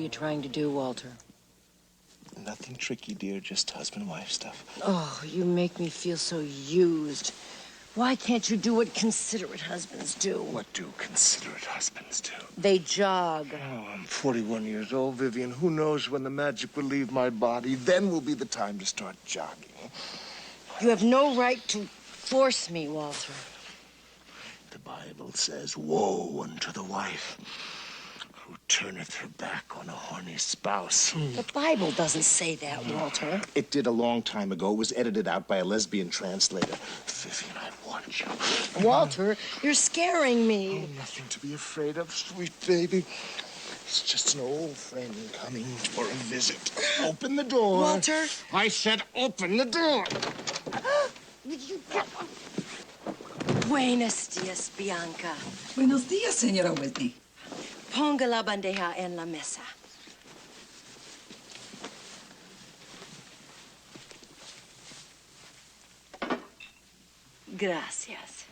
you trying to do, Walter? Nothing tricky, dear. Just husband-wife stuff. Oh, you make me feel so used. Why can't you do what considerate husbands do? What do considerate husbands do? They jog. Oh, I'm 41 years old, Vivian. Who knows when the magic will leave my body? Then will be the time to start jogging. You have no right to force me, Walter. The Bible says, woe unto the wife who turneth her back on a horny spouse. The Bible doesn't say that, Walter. It did a long time ago. It was edited out by a lesbian translator. Vivian, I warned you. Walter, you're scaring me. Oh, nothing to be afraid of, sweet baby. It's just an old friend coming for a visit. Open the door. Walter. I said open the door. Buenos dias, Bianca. Buenos días, señora Whitney. Ponga la bandeja en la mesa. Gracias.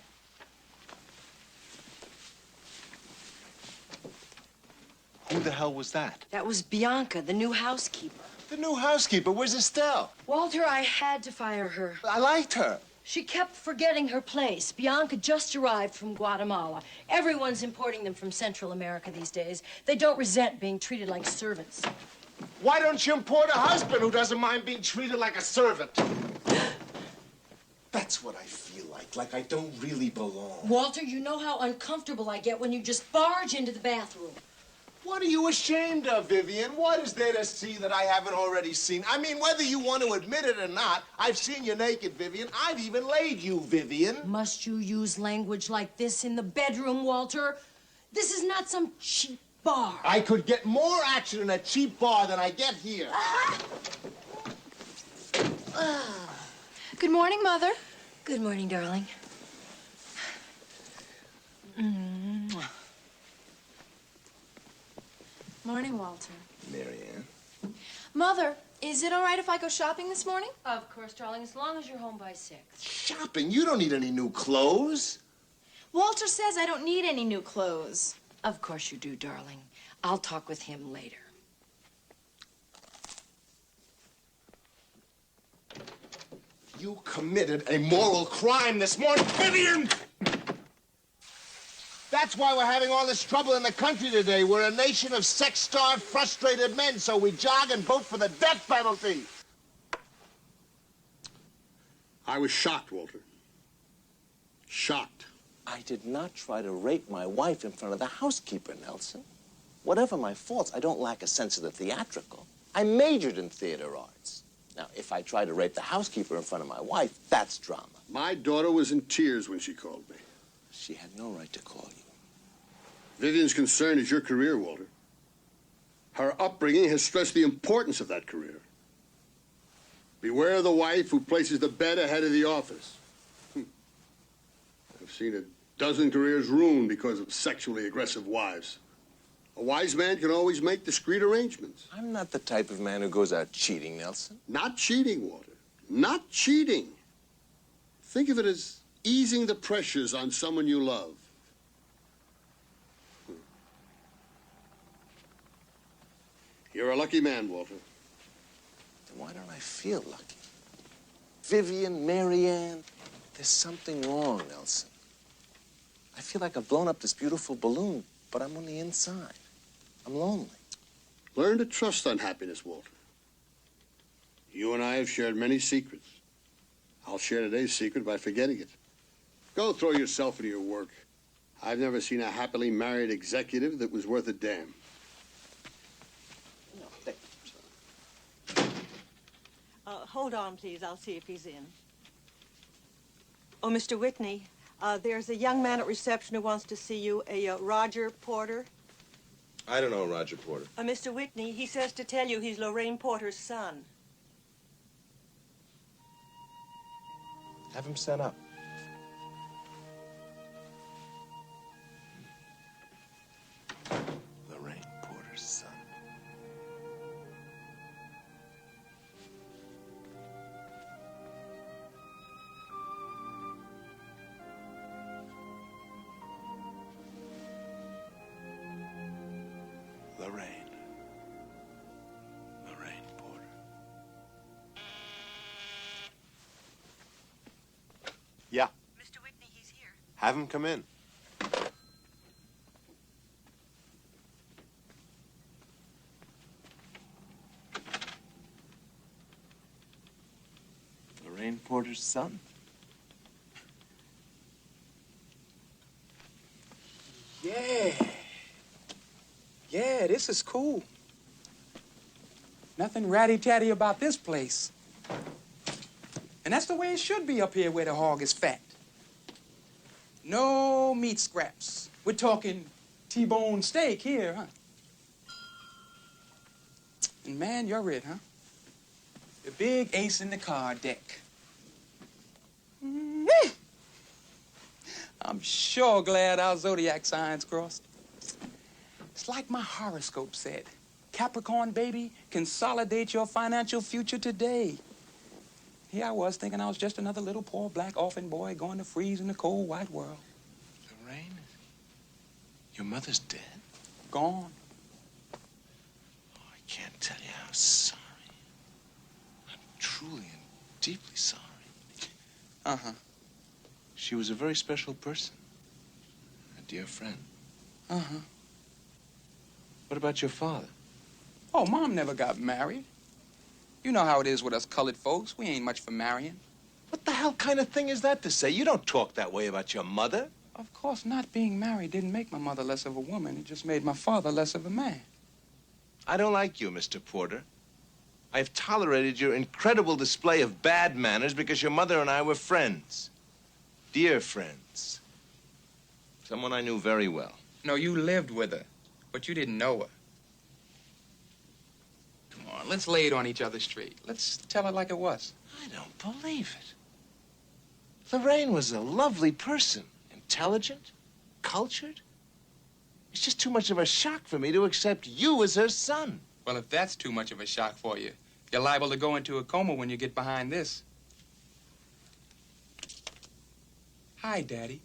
Who the hell was that? That was Bianca, the new housekeeper. The new housekeeper. Where's Estelle? Walter, I had to fire her. I liked her. She kept forgetting her place. Bianca just arrived from Guatemala. Everyone's importing them from Central America these days. They don't resent being treated like servants. Why don't you import a husband who doesn't mind being treated like a servant? That's what I feel like I don't really belong. Walter, you know how uncomfortable I get when you just barge into the bathroom. What are you ashamed of, Vivian? What is there to see that I haven't already seen? I mean, whether you want to admit it or not, I've seen you naked, Vivian. I've even laid you, Vivian. Must you use language like this in the bedroom, Walter? This is not some cheap bar. I could get more action in a cheap bar than I get here. Good morning, Mother. Good morning, darling. Morning, Walter. Marianne. Mother, is it all right if I go shopping this morning? Of course, darling, as long as you're home by 6. Shopping? You don't need any new clothes. Walter says I don't need any new clothes. Of course you do, darling. I'll talk with him later. You committed a moral crime this morning, Vivian! That's why we're having all this trouble in the country today. We're a nation of sex-starved, frustrated men, so we jog and vote for the death penalty. I was shocked, Walter. Shocked. I did not try to rape my wife in front of the housekeeper, Nelson. Whatever my faults, I don't lack a sense of the theatrical. I majored in theater arts. Now, if I try to rape the housekeeper in front of my wife, that's drama. My daughter was in tears when she called me. She had no right to call you. Vivian's concern is your career, Walter. Her upbringing has stressed the importance of that career. Beware the wife who places the bed ahead of the office. I've seen a dozen careers ruined because of sexually aggressive wives. A wise man can always make discreet arrangements. I'm not the type of man who goes out cheating, Nelson. Not cheating, Walter. Not cheating. Think of it as easing the pressures on someone you love. You're a lucky man, Walter. Then why don't I feel lucky? Vivian, Marianne, there's something wrong, Nelson. I feel like I've blown up this beautiful balloon, but I'm on the inside. I'm lonely. Learn to trust unhappiness, Walter. You and I have shared many secrets. I'll share today's secret by forgetting it. Go throw yourself into your work. I've never seen a happily married executive that was worth a damn. No, thank you. Hold on, please. I'll see if he's in. Oh, Mr. Whitney, there's a young man at reception who wants to see you, Roger Porter. I don't know Roger Porter. Mr. Whitney, he says to tell you he's Lorraine Porter's son. Have him set up. Lorraine Porter's son. Lorraine. Yeah. Mr. Whitney, he's here. Have him come in. Lorraine Porter's son? Yeah. Yeah, this is cool. Nothing ratty-tatty about this place. And that's the way it should be up here where the hog is fat. No meat scraps. We're talking T-bone steak here, huh? And man, you're it, huh? The big ace in the card deck. I'm sure glad our zodiac signs crossed. It's like my horoscope said. Capricorn, baby, consolidate your financial future today. Here I was thinking I was just another little poor black orphan boy going to freeze in the cold white world. Lorraine? Your mother's dead? Gone. Oh, I can't tell you how sorry. I'm truly and deeply sorry. Uh-huh. She was a very special person. A dear friend. Uh-huh. What about your father? Oh, Mom never got married. You know how it is with us colored folks. We ain't much for marrying. What the hell kind of thing is that to say? You don't talk that way about your mother. Of course, not being married didn't make my mother less of a woman. It just made my father less of a man. I don't like you, Mr. Porter. I've tolerated your incredible display of bad manners because your mother and I were friends. Dear friends. Someone I knew very well. No, you lived with her, but you didn't know her. Come on, let's lay it on each other straight. Let's tell it like it was. I don't believe it. Lorraine was a lovely person. Intelligent, cultured. It's just too much of a shock for me to accept you as her son. Well, if that's too much of a shock for you, you're liable to go into a coma when you get behind this. Hi, Daddy.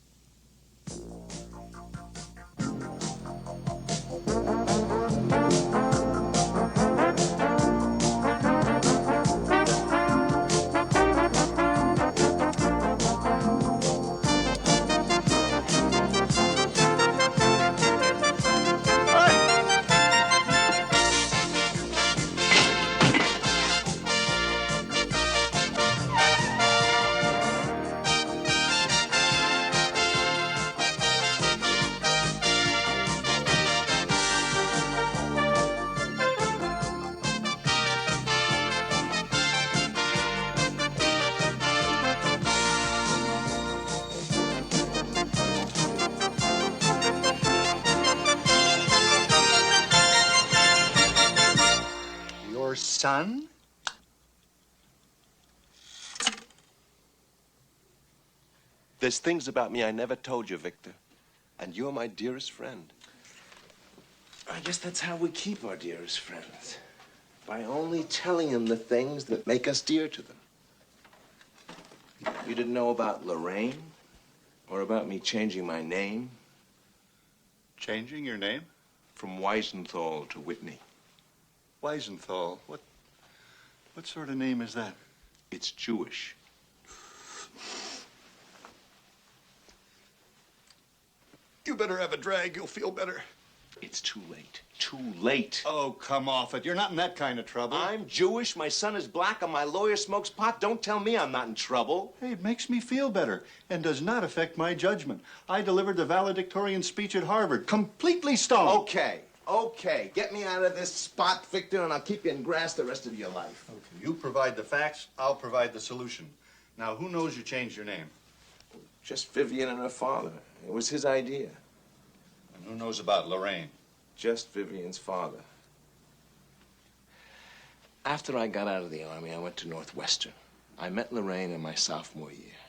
Your son? There's things about me I never told you, Victor. And you're my dearest friend. I guess that's how we keep our dearest friends. By only telling them the things that make us dear to them. You didn't know about Lorraine? Or about me changing my name? Changing your name? From Weisenthal to Whitney. Weisenthal. What sort of name is that? It's Jewish. You better have a drag. You'll feel better. It's too late. Too late. Oh, come off it. You're not in that kind of trouble. I'm Jewish, my son is black, and my lawyer smokes pot. Don't tell me I'm not in trouble. Hey, it makes me feel better and does not affect my judgment. I delivered the valedictorian speech at Harvard, completely stoned. Okay. Get me out of this spot, Victor, and I'll keep you in grass the rest of your life. Okay, you provide the facts, I'll provide the solution. Now, who knows you changed your name? Just Vivian and her father. It was his idea. And who knows about Lorraine? Just Vivian's father. After I got out of the Army, I went to Northwestern. I met Lorraine in my sophomore year.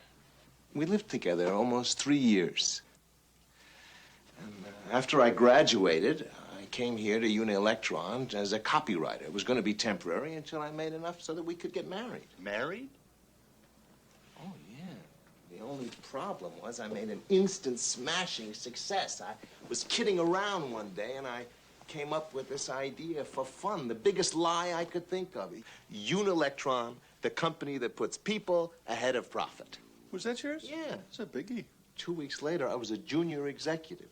We lived together almost 3 years. And after I graduated, I came here to Unilektron as a copywriter. It was going to be temporary until I made enough so that we could get married. Married? Oh, yeah. The only problem was I made an instant smashing success. I was kidding around one day, and I came up with this idea for fun, the biggest lie I could think of. Unilektron, the company that puts people ahead of profit. Was that yours? Yeah. It's a biggie. 2 weeks later, I was a junior executive.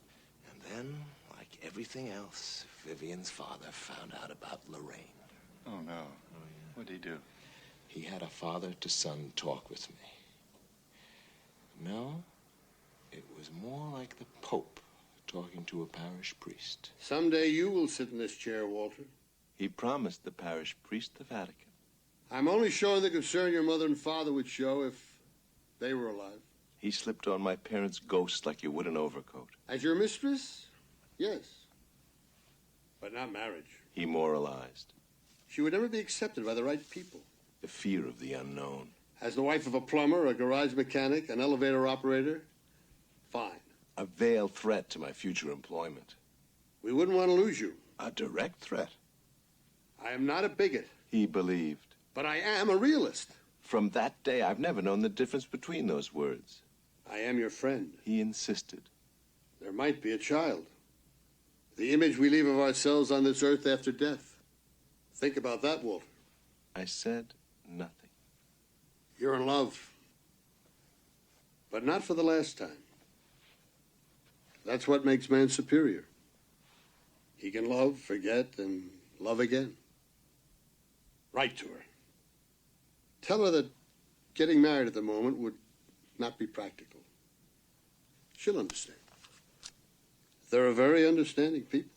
And then, like everything else, Vivian's father found out about Lorraine. Oh, no. What'd he do? He had a father-to-son talk with me. No, it was more like the Pope talking to a parish priest. Someday you will sit in this chair, Walter. He promised the parish priest the Vatican. I'm only showing the concern your mother and father would show if they were alive. He slipped on my parents' ghost like you would an overcoat. As your mistress? Yes. But not marriage. He moralized. She would never be accepted by the right people. The fear of the unknown. As the wife of a plumber, a garage mechanic, an elevator operator, fine. A veiled threat to my future employment. We wouldn't want to lose you. A direct threat. I am not a bigot. He believed. But I am a realist. From that day, I've never known the difference between those words. I am your friend. He insisted. There might be a child. The image we leave of ourselves on this earth after death. Think about that, Walter. I said nothing. You're in love. But not for the last time. That's what makes man superior. He can love, forget, and love again. Write to her. Tell her that getting married at the moment would not be practical. She'll understand. They're a very understanding people.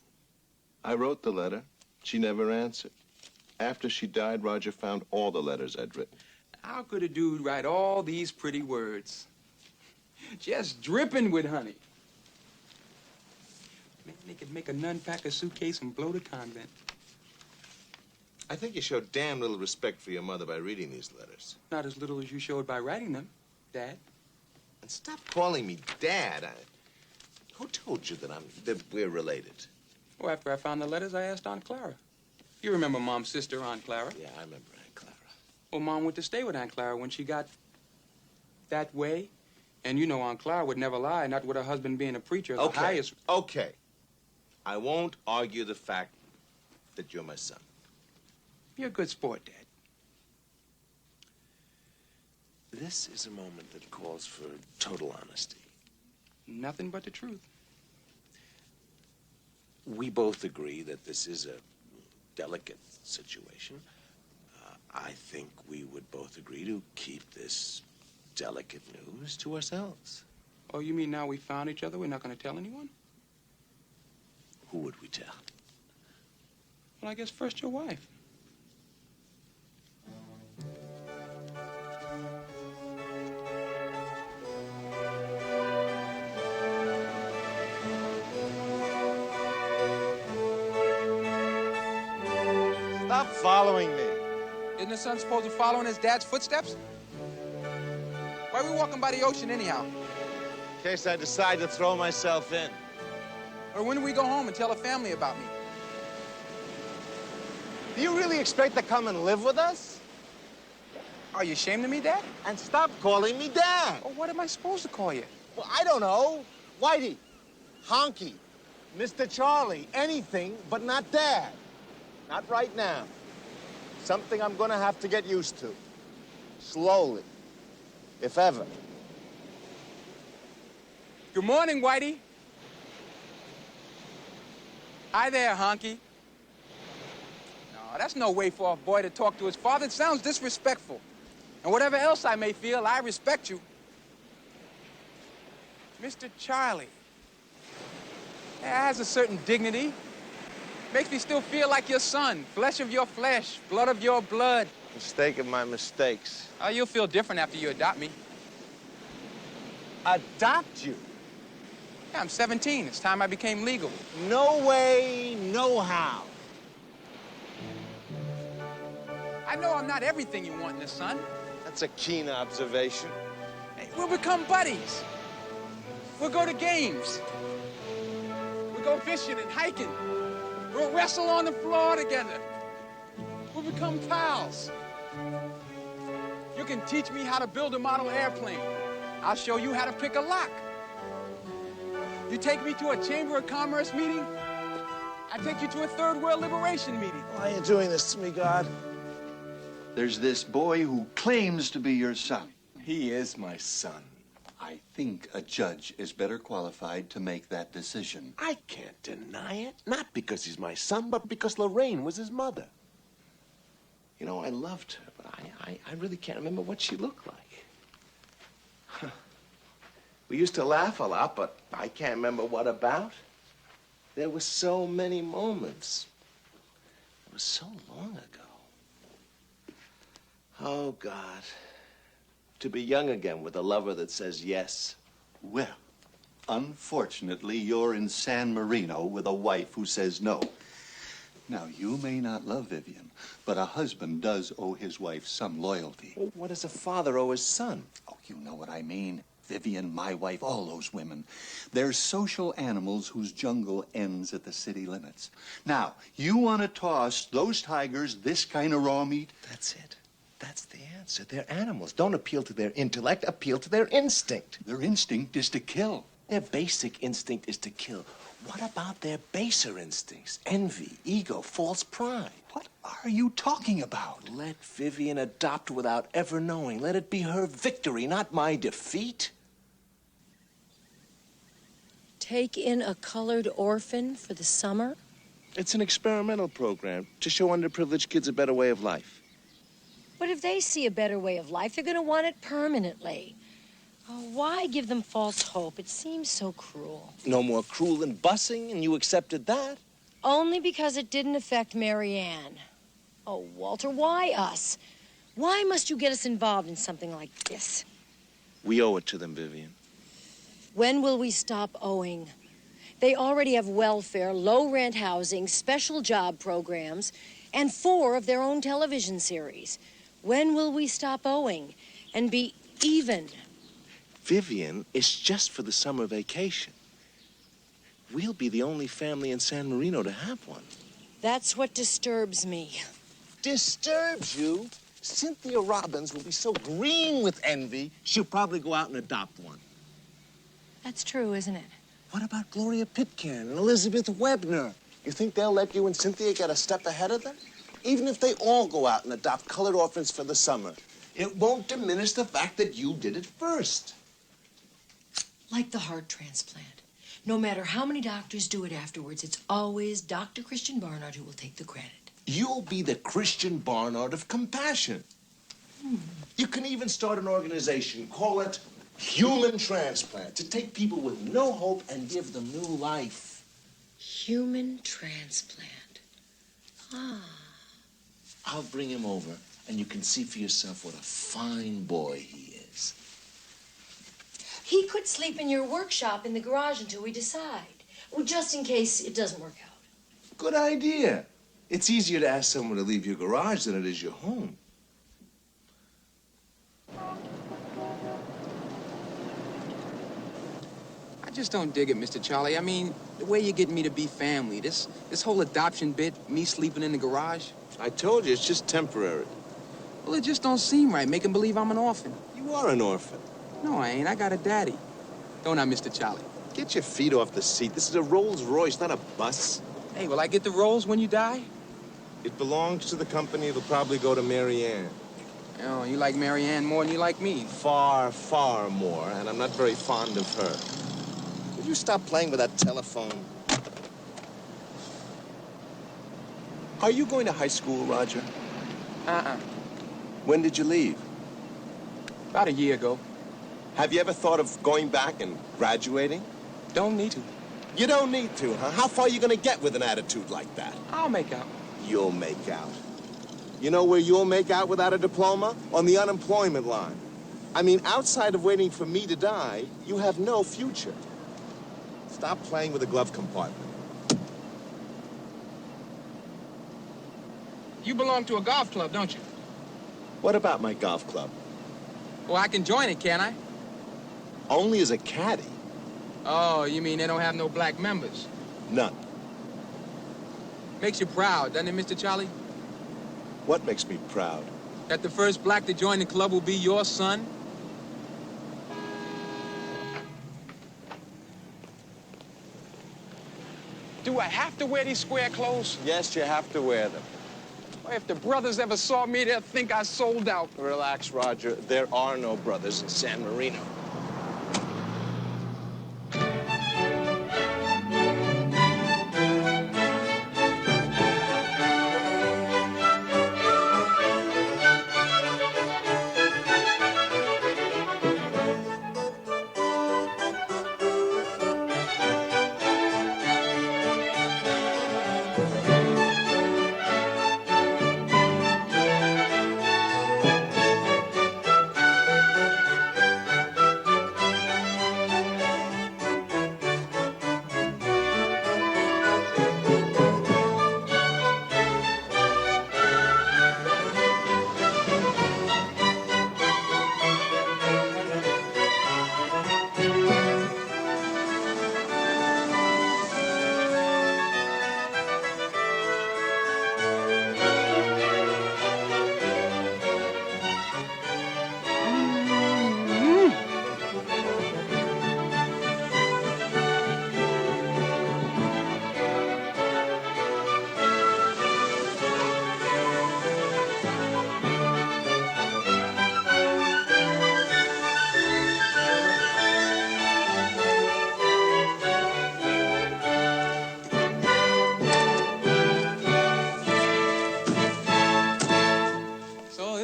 I wrote the letter. She never answered. After she died, Roger found all the letters I'd written. How could a dude write all these pretty words? Just dripping with honey. Man, they could make a nun pack a suitcase and blow the convent. I think you showed damn little respect for your mother by reading these letters. Not as little as you showed by writing them, Dad. And stop calling me Dad. Who told you that we're related? Well, after I found the letters, I asked Aunt Clara. You remember Mom's sister, Aunt Clara? Yeah, I remember Aunt Clara. Well, Mom went to stay with Aunt Clara when she got that way. And you know Aunt Clara would never lie, not with her husband being a preacher. The highest... Okay. I won't argue the fact that you're my son. You're a good sport, Dad. This is a moment that calls for total honesty. Nothing but the truth. We both agree that this is a delicate situation. I think we would both agree to keep this delicate news to ourselves. Oh, you mean now we found each other, we're not going to tell anyone? Who would we tell? Well, I guess first your wife. Stop following me. Isn't the son supposed to follow in his dad's footsteps? Why are we walking by the ocean anyhow? In case I decide to throw myself in. Or when do we go home and tell the family about me? Do you really expect to come and live with us? Are you ashamed of me, Dad? And stop calling me Dad. Or what am I supposed to call you? Well, I don't know. Whitey, Honky, Mr. Charlie, anything but not Dad. Not right now. Something I'm gonna have to get used to. Slowly. If ever. Good morning, Whitey. Hi there, Honky. No, that's no way for a boy to talk to his father. It sounds disrespectful. And whatever else I may feel, I respect you. Mr. Charlie. It has a certain dignity. Makes me still feel like your son. Flesh of your flesh, blood of your blood. Mistake of my mistakes. Oh, you'll feel different after you adopt me. Adopt you? Yeah, I'm 17. It's time I became legal. No way, no how. I know I'm not everything you want in a son. That's a keen observation. Hey, we'll become buddies. We'll go to games. We'll go fishing and hiking. We'll wrestle on the floor together. We'll become pals. You can teach me how to build a model airplane. I'll show you how to pick a lock. You take me to a Chamber of Commerce meeting, I take you to a Third World Liberation meeting. Why are you doing this to me, God? There's this boy who claims to be your son. He is my son. I think a judge is better qualified to make that decision. I can't deny it. Not because he's my son, but because Lorraine was his mother. You know, I loved her, but I really can't remember what she looked like. We used to laugh a lot, but I can't remember what about. There were so many moments. It was so long ago. Oh, God. To be young again with a lover that says yes. Well, unfortunately, you're in San Marino with a wife who says no. Now, you may not love Vivian, but a husband does owe his wife some loyalty. Well, what does a father owe his son? Oh, you know what I mean. Vivian, my wife, all those women. They're social animals whose jungle ends at the city limits. Now, you want to toss those tigers this kind of raw meat? That's it. That's the answer. They're animals. Don't appeal to their intellect, appeal to their instinct. Their instinct is to kill. Their basic instinct is to kill. What about their baser instincts? Envy, ego, false pride. What are you talking about? Let Vivian adopt without ever knowing. Let it be her victory, not my defeat. Take in a colored orphan for the summer? It's an experimental program to show underprivileged kids a better way of life. But if they see a better way of life, they're going to want it permanently. Oh, why give them false hope? It seems so cruel. No more cruel than busing, and you accepted that? Only because it didn't affect Marianne. Oh, Walter, why us? Why must you get us involved in something like this? We owe it to them, Vivian. When will we stop owing? They already have welfare, low-rent housing, special job programs, and 4 of their own television series. When will we stop owing and be even? Vivian is just for the summer vacation. We'll be the only family in San Marino to have one. That's what disturbs me. Disturbs you? Cynthia Robbins will be so green with envy, she'll probably go out and adopt one. That's true, isn't it? What about Gloria Pitcairn and Elizabeth Webner? You think they'll let you and Cynthia get a step ahead of them? Even if they all go out and adopt colored orphans for the summer, it won't diminish the fact that you did it first. Like the heart transplant. No matter how many doctors do it afterwards, it's always Dr. Christian Barnard who will take the credit. You'll be the Christian Barnard of compassion. You can even start an organization, call it Human Transplant, to take people with no hope and give them new life. Human transplant. Ah. I'll bring him over, and you can see for yourself what a fine boy he is. He could sleep in your workshop in the garage until we decide. Well, just in case it doesn't work out. Good idea. It's easier to ask someone to leave your garage than it is your home. I just don't dig it, Mr. Charlie. I mean, the way you're getting me to be family, this whole adoption bit, me sleeping in the garage. I told you, it's just temporary. Well, it just don't seem right, making believe I'm an orphan. You are an orphan. No, I ain't. I got a daddy. Don't I, Mr. Charlie? Get your feet off the seat. This is a Rolls Royce, not a bus. Hey, will I get the rolls when you die? It belongs to the company. It'll probably go to Marianne. Oh, you like Marianne more than you like me. Far, far more, and I'm not very fond of her. Would you stop playing with that telephone? Are you going to high school, Roger? Uh-uh. When did you leave? About a year ago. Have you ever thought of going back and graduating? Don't need to. You don't need to, huh? How far are you going to get with an attitude like that? I'll make out. You'll make out. You know where you'll make out without a diploma? On the unemployment line. I mean, outside of waiting for me to die, you have no future. Stop playing with the glove compartment. You belong to a golf club, don't you? What about my golf club? Well, I can join it, can't I? Only as a caddy. Oh, you mean they don't have no black members? None. Makes you proud, doesn't it, Mr. Charlie? What makes me proud? That the first black to join the club will be your son? Do I have to wear these square clothes? Yes, you have to wear them. If the brothers ever saw me, they'd think I sold out. Relax, Roger. There are no brothers in San Marino.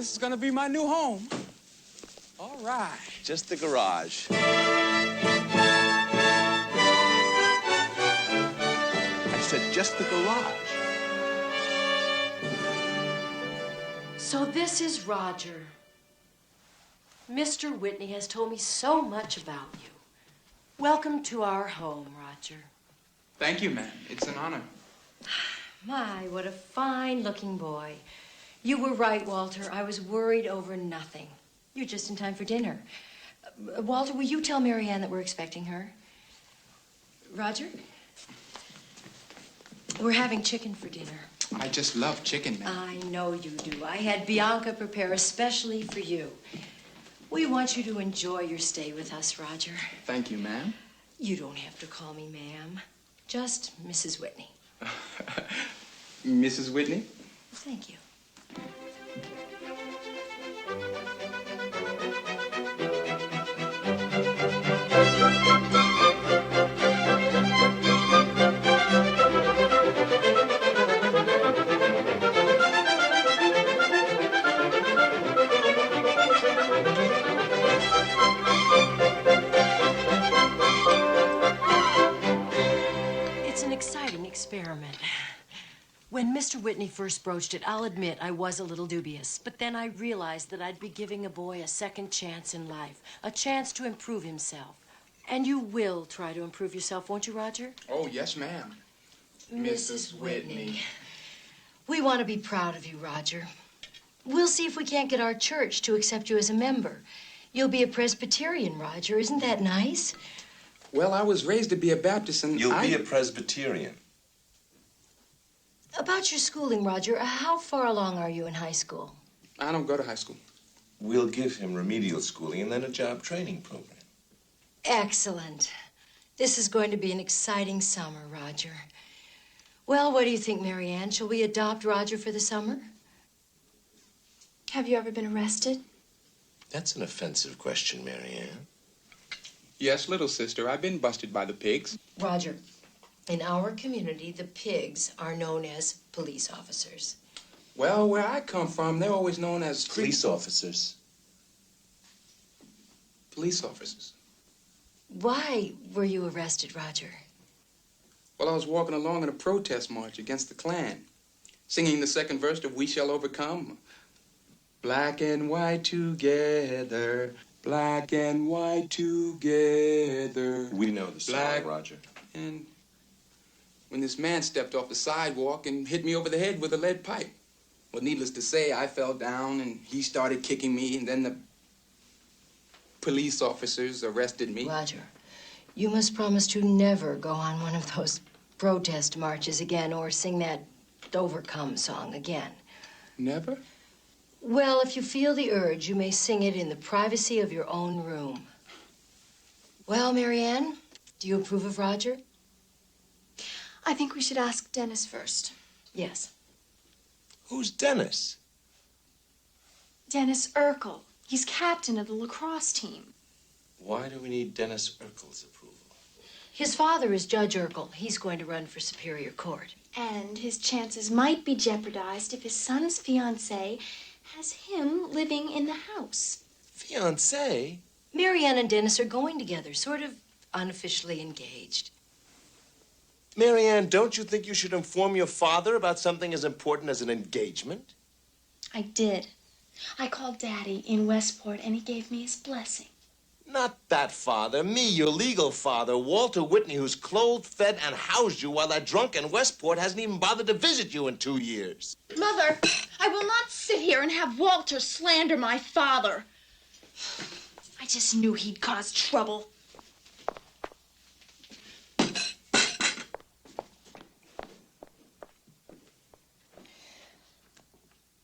This is gonna be my new home. All right. Just the garage. I said just the garage. So this is Roger. Mr. Whitney has told me so much about you. Welcome to our home, Roger. Thank you, ma'am. It's an honor. My, what a fine-looking boy. You were right, Walter. I was worried over nothing. You're just in time for dinner. Walter, will you tell Mary Ann that we're expecting her? Roger? We're having chicken for dinner. I just love chicken, ma'am. I know you do. I had Bianca prepare especially for you. We want you to enjoy your stay with us, Roger. Thank you, ma'am. You don't have to call me ma'am. Just Mrs. Whitney. Mrs. Whitney? Thank you. It's an exciting experiment. When Mr. Whitney first broached it, I'll admit I was a little dubious. But then I realized that I'd be giving a boy a second chance in life, a chance to improve himself. And you will try to improve yourself, won't you, Roger? Oh, yes, ma'am. Mrs. Whitney. We want to be proud of you, Roger. We'll see if we can't get our church to accept you as a member. You'll be a Presbyterian, Roger. Isn't that nice? Well, I was raised to be a Baptist, and You'll be a Presbyterian. About your schooling, Roger, how far along are you in high school? I don't go to high school. We'll give him remedial schooling and then a job training program. Excellent. This is going to be an exciting summer, Roger. Well, what do you think, Mary Ann? Shall we adopt Roger for the summer? Have you ever been arrested? That's an offensive question, Mary Ann. Yes, little sister, I've been busted by the pigs. Roger, in our community, the pigs are known as police officers. Well, where I come from, they're always known as Police officers. Police officers. Why were you arrested, Roger? Well, I was walking along in a protest march against the Klan, singing the second verse of We Shall Overcome. Black and white together, black and white together. We know the song, Roger. And when this man stepped off the sidewalk and hit me over the head with a lead pipe. Well, needless to say, I fell down and he started kicking me, and then the police officers arrested me. Roger, you must promise to never go on one of those protest marches again or sing that Overcome song again. Never? Well, if you feel the urge, you may sing it in the privacy of your own room. Well, Mary Ann, do you approve of Roger? I think we should ask Dennis first. Yes. Who's Dennis? Dennis Urkel. He's captain of the lacrosse team. Why do we need Dennis Urkel's approval? His father is Judge Urkel. He's going to run for Superior Court. And his chances might be jeopardized if his son's fiancée has him living in the house. Fiancé? Marianne and Dennis are going together, sort of unofficially engaged. Marianne, don't you think you should inform your father about something as important as an engagement? I did. I called Daddy in Westport, and he gave me his blessing. Not that father. Me, your legal father, Walter Whitney, who's clothed, fed, and housed you while that drunk in Westport hasn't even bothered to visit you in 2 years. Mother, I will not sit here and have Walter slander my father. I just knew he'd cause trouble.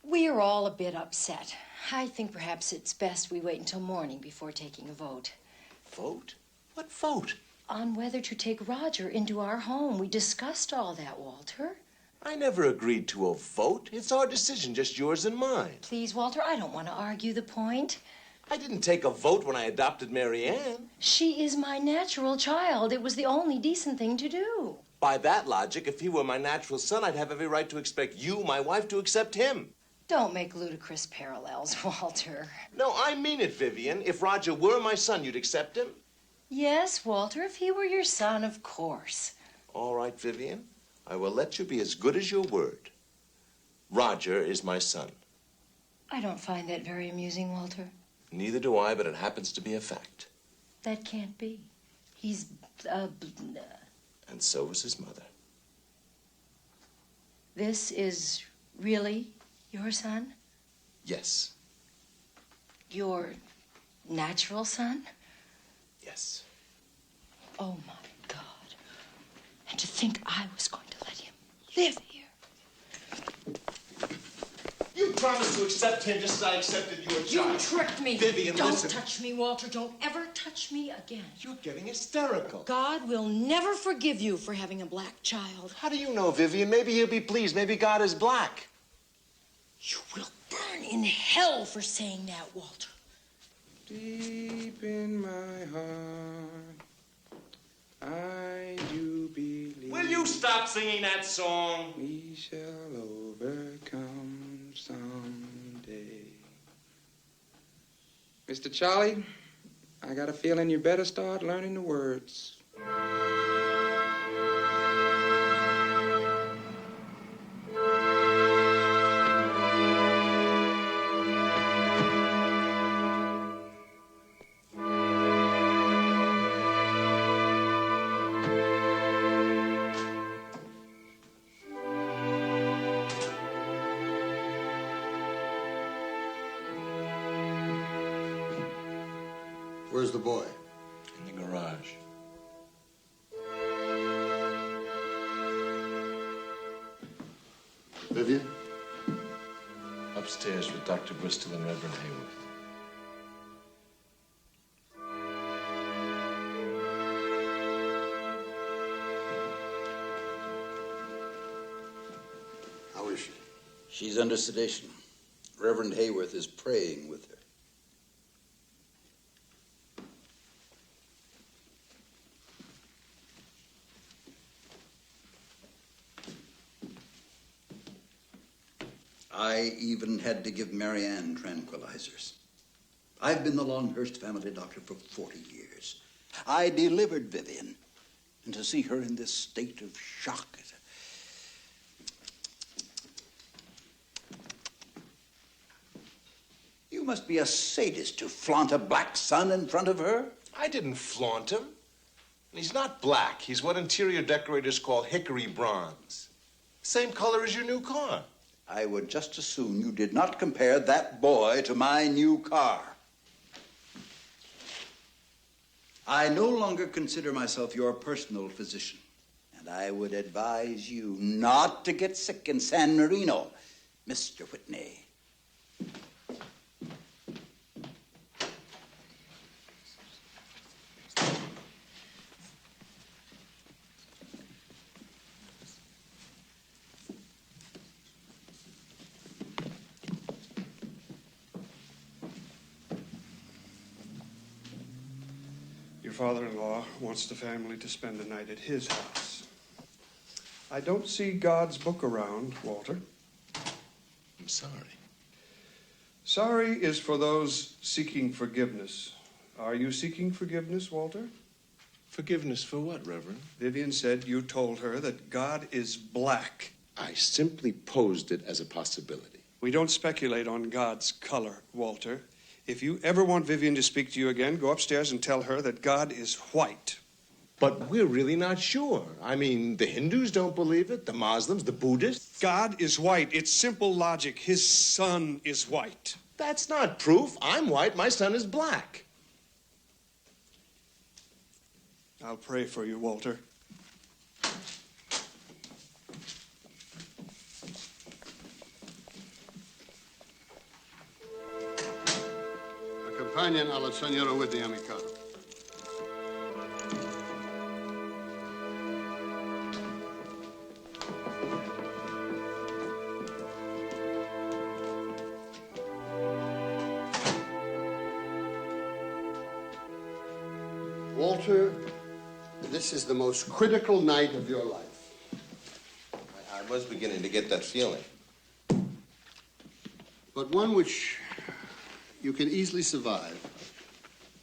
We are all a bit upset. I think perhaps it's best we wait until morning before taking a vote. Vote? What vote? On whether to take Roger into our home. We discussed all that, Walter. I never agreed to a vote. It's our decision, just yours and mine. Please, Walter, I don't want to argue the point. I didn't take a vote when I adopted Marianne. She is my natural child. It was the only decent thing to do. By that logic, if he were my natural son, I'd have every right to expect you, my wife, to accept him. Don't make ludicrous parallels, Walter. No, I mean it, Vivian. If Roger were my son, you'd accept him? Yes, Walter, if he were your son, of course. All right, Vivian. I will let you be as good as your word. Roger is my son. I don't find that very amusing, Walter. Neither do I, but it happens to be a fact. That can't be. He's, And so was his mother. This is really your son? Yes. Your natural son? Yes. Oh, my God. And to think I was going to let him live here. You promised to accept him just as I accepted your child. You tricked me. Vivian, don't listen. touch me, Walter. Don't ever touch me again. You're getting hysterical. God will never forgive you for having a black child. How do you know, Vivian? Maybe he'll be pleased. Maybe God is black. You will burn in hell for saying that, Walter. Deep in my heart, I do believe. Will you stop singing that song? We shall overcome someday. Mr. Charlie, I got a feeling you better start learning the words. Where's the boy? In the garage. Vivian? Upstairs with Dr. Bristol and Reverend Hayworth. How is she? She's under sedation. Reverend Hayworth is praying with her. I even had to give Marianne tranquilizers. I've been the Longhurst family doctor for 40 years. I delivered Vivian, and to see her in this state of shock is You must be a sadist to flaunt a black son in front of her. I didn't flaunt him. And he's not black. He's what interior decorators call hickory bronze. Same color as your new car. I would just as soon you did not compare that boy to my new car. I no longer consider myself your personal physician, and I would advise you not to get sick in San Marino, Mr. Whitney. Your father-in-law wants the family to spend the night at his house. I don't see God's book around, Walter. I'm sorry. Sorry is for those seeking forgiveness. Are you seeking forgiveness, Walter? Forgiveness for what, Reverend? Vivian said you told her that God is black. I simply posed it as a possibility. We don't speculate on God's color, Walter. If you ever want Vivian to speak to you again, go upstairs and tell her that God is white. But we're really not sure. I mean, the Hindus don't believe it, the Muslims, the Buddhists. God is white. It's simple logic. His son is white. That's not proof. I'm white, my son is black. I'll pray for you, Walter. A companion a la Senora Whitney Amicado. Walter, this is the most critical night of your life. I was beginning to get that feeling. But one which you can easily survive,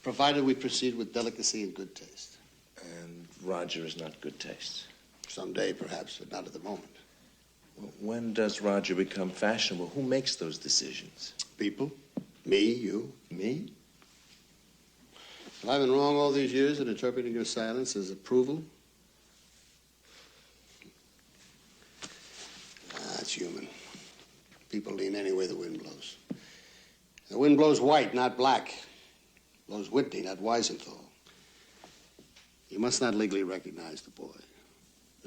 provided we proceed with delicacy and good taste. And Roger is not good taste. Someday, perhaps, but not at the moment. Well, when does Roger become fashionable? Who makes those decisions? People. Me, you. Me? Have I been wrong all these years in interpreting your silence as approval? It's human. People lean any way the wind blows. The wind blows white, not black. Blows Whitney, not Weisenthal. You must not legally recognize the boy.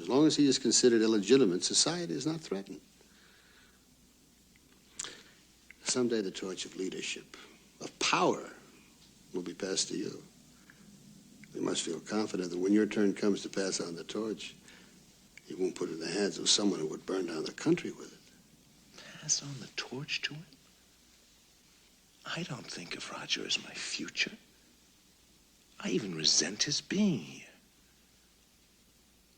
As long as he is considered illegitimate, society is not threatened. Someday the torch of leadership, of power, will be passed to you. You must feel confident that when your turn comes to pass on the torch, you won't put it in the hands of someone who would burn down the country with it. Pass on the torch to him? I don't think of Roger as my future. I even resent his being here.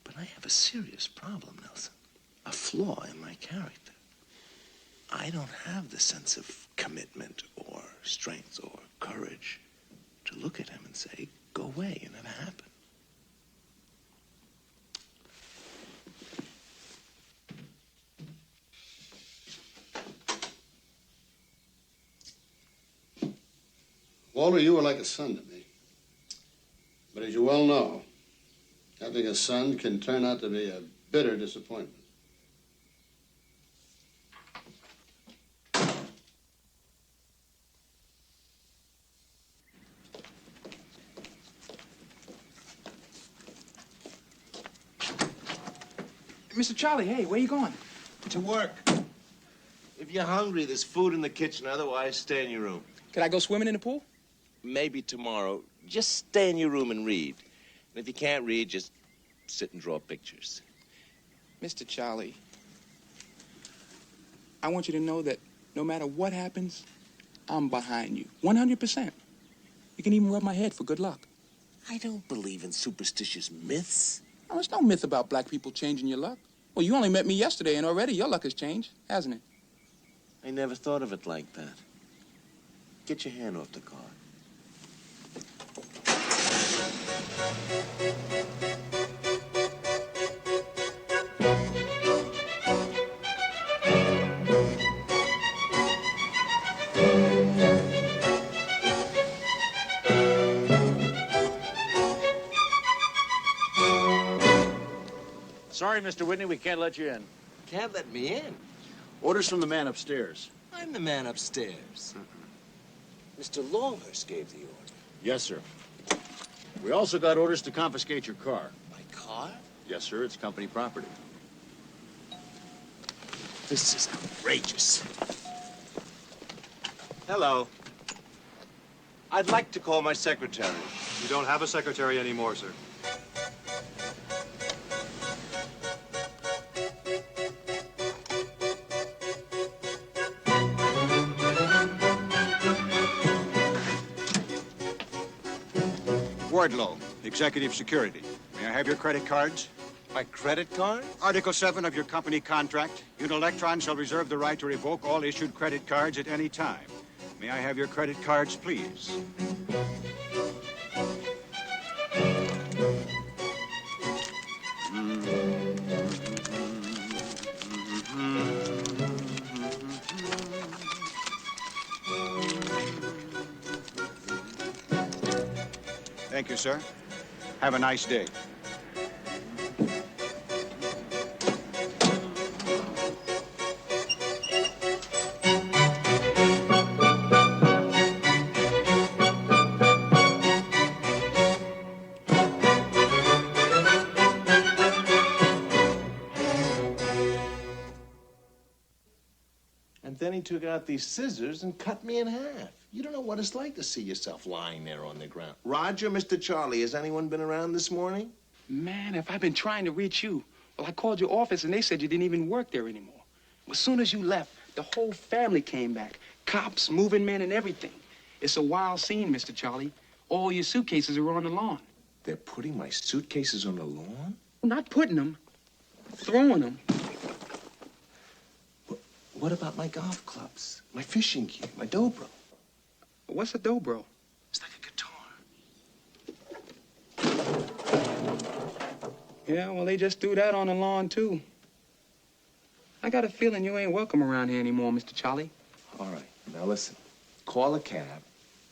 But I have a serious problem, Nelson. A flaw in my character. I don't have the sense of commitment or strength or courage to look at him and say, go away, you never happen. Walter, you were like a son to me. But as you well know, having a son can turn out to be a bitter disappointment. Mr. Charlie, hey, where you going? To work. If you're hungry, there's food in the kitchen. Otherwise, stay in your room. Could I go swimming in the pool? Maybe tomorrow. Just stay in your room and read. And if you can't read, just sit and draw pictures. Mr. Charlie, I want you to know that no matter what happens, I'm behind you. 100%. You can even rub my head for good luck. I don't believe in superstitious myths. Oh, there's no myth about black people changing your luck. Well, you only met me yesterday, and already your luck has changed, hasn't it? I never thought of it like that. Get your hand off the card. Sorry, Mr. Whitney, we can't let you in. Can't let me in? Orders from the man upstairs. I'm the man upstairs. Mr. Longhurst gave the order. Yes, sir. We also got orders to confiscate your car. My car? Yes, sir. It's company property. This is outrageous. Hello. I'd like to call my secretary. You don't have a secretary anymore, sir. Wardlow, Executive Security. May I have your credit cards? My credit card? Article 7 of your company contract. Unilectron shall reserve the right to revoke all issued credit cards at any time. May I have your credit cards, please? Thank you, sir. Have a nice day. And then he took out these scissors and cut me in half. You don't know what it's like to see yourself lying there on the ground. Roger, Mr. Charlie, has anyone been around this morning? Man, if I've been trying to reach you. Well, I called your office and they said you didn't even work there anymore. As soon as you left, the whole family came back. Cops, moving men, and everything. It's a wild scene, Mr. Charlie. All your suitcases are on the lawn. They're putting my suitcases on the lawn? Not putting them, throwing them. What about my golf clubs? My fishing gear? My dobro? What's a dobro? It's like a guitar. Yeah, well, they just threw that on the lawn, too. I got a feeling you ain't welcome around here anymore, Mr. Charlie. All right, now listen. Call a cab,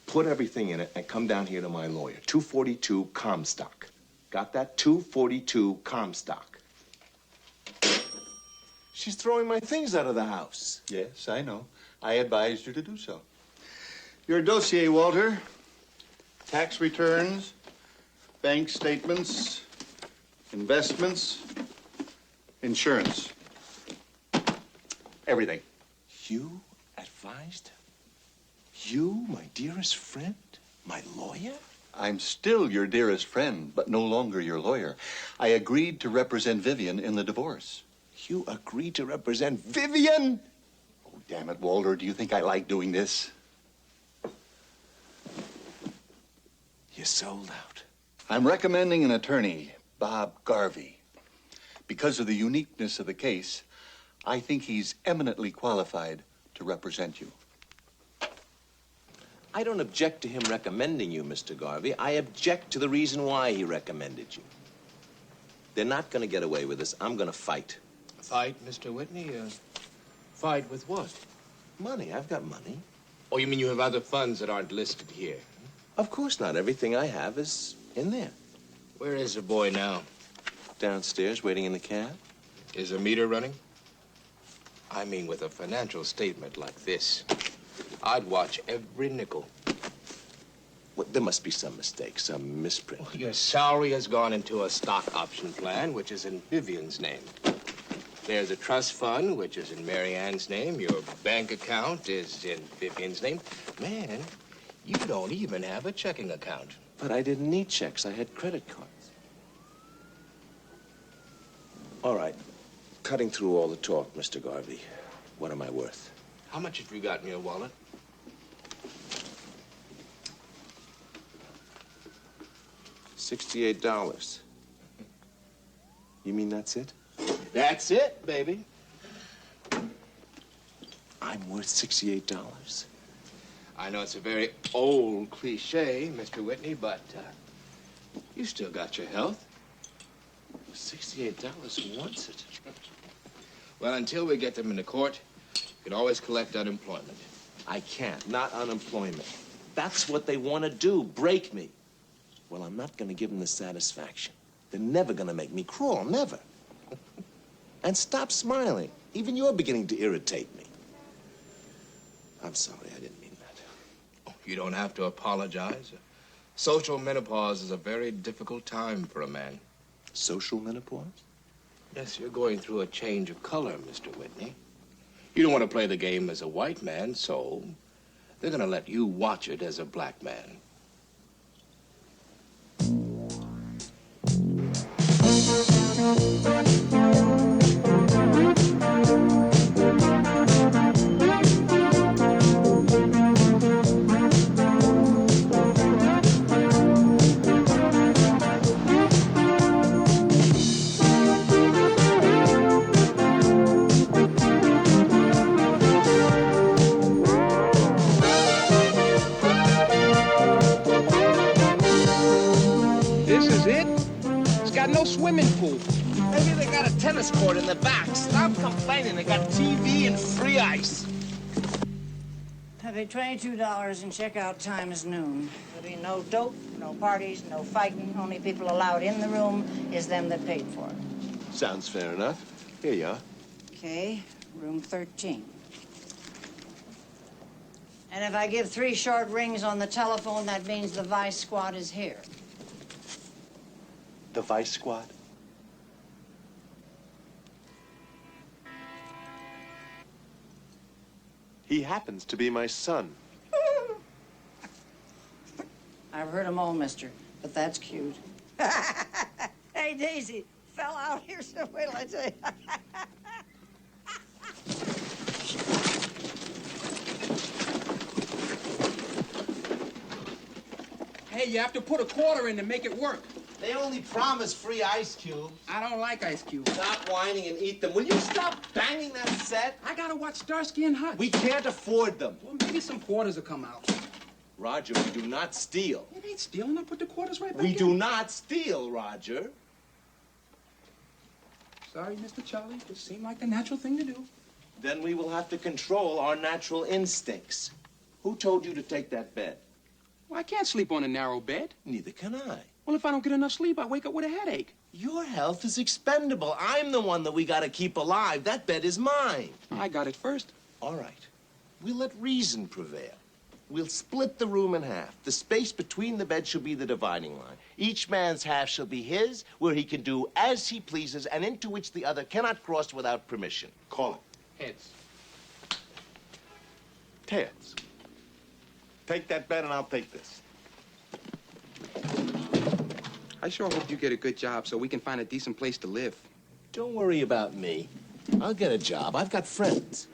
put everything in it, and come down here to my lawyer. 242 Comstock. Got that? 242 Comstock. She's throwing my things out of the house. Yes, I know. I advised you to do so. Your dossier, Walter. Tax returns, bank statements, investments, insurance. Everything. You advised? You, my dearest friend? My lawyer? I'm still your dearest friend, but no longer your lawyer. I agreed to represent Vivian in the divorce. You agreed to represent Vivian? Oh, damn it, Walter. Do you think I like doing this? You sold out. I'm recommending an attorney, Bob Garvey. Because of the uniqueness of the case, I think he's eminently qualified to represent you. I don't object to him recommending you, Mr. Garvey. I object to the reason why he recommended you. They're not going to get away with this. I'm going to fight. Fight, Mr. Whitney? Fight with what? Money. I've got money. Oh, you mean you have other funds that aren't listed here? Of course not. Everything I have is in there. Where is the boy now? Downstairs, waiting in the cab. Is the meter running? I mean, with a financial statement like this, I'd watch every nickel. Well, there must be some mistake, some misprint. Well, your salary has gone into a stock option plan, which is in Vivian's name. There's a trust fund, which is in Mary Ann's name. Your bank account is in Vivian's name. Man, you don't even have a checking account. But I didn't need checks. I had credit cards. All right. Cutting through all the talk, Mr. Garvey. What am I worth? How much have you got in your wallet? $68. You mean that's it? That's it, baby. I'm worth $68. I know it's a very old cliche, Mr. Whitney, but you still got your health. $68, who wants it? Well, until we get them into court, you can always collect unemployment. I can't. Not unemployment. That's what they want to do, break me. Well, I'm not going to give them the satisfaction. They're never going to make me crawl, never. And stop smiling. Even you're beginning to irritate me. I'm sorry, I didn't mean that. Oh, you don't have to apologize. Social menopause is a very difficult time for a man. Social menopause? Yes, you're going through a change of color, Mr. Whitney. You don't want to play the game as a white man, so they're going to let you watch it as a black man. This is it? It's got no swimming pool. Maybe they got a tennis court in the back. Stop complaining. They got TV and free ice. I paid $22 and checkout time is noon. There'll be no dope, no parties, no fighting. Only people allowed in the room is them that paid for it. Sounds fair enough. Here you are. Okay, room 13. And if I give 3 short rings on the telephone, that means the Vice Squad is here. The Vice Squad? He happens to be my son. I've heard 'em all, mister, but that's cute. Hey, Daisy, fell out here, so wait till I tell you. Hey, you have to put a quarter in to make it work. They only promise free ice cubes. I don't like ice cubes. Stop whining and eat them. Will you stop banging that set? I gotta watch Starsky and Hutch. We can't afford them. Well, maybe some quarters will come out. Roger, we do not steal. It ain't stealing. I'll put the quarters right back We in. do not steal, Roger. Sorry, Mr. Charlie. Just seemed like the natural thing to do. Then we will have to control our natural instincts. Who told you to take that bed? Well, I can't sleep on a narrow bed. Neither can I. Well, if I don't get enough sleep, I wake up with a headache. Your health is expendable. I'm the one that we gotta keep alive. That bed is mine. I got it first. All right. We'll let reason prevail. We'll split the room in half. The space between the beds shall be the dividing line. Each man's half shall be his, where he can do as he pleases, and into which the other cannot cross without permission. Call it. Heads. Heads. Take that bed and I'll take this. I sure hope you get a good job so we can find a decent place to live. Don't worry about me. I'll get a job. I've got friends.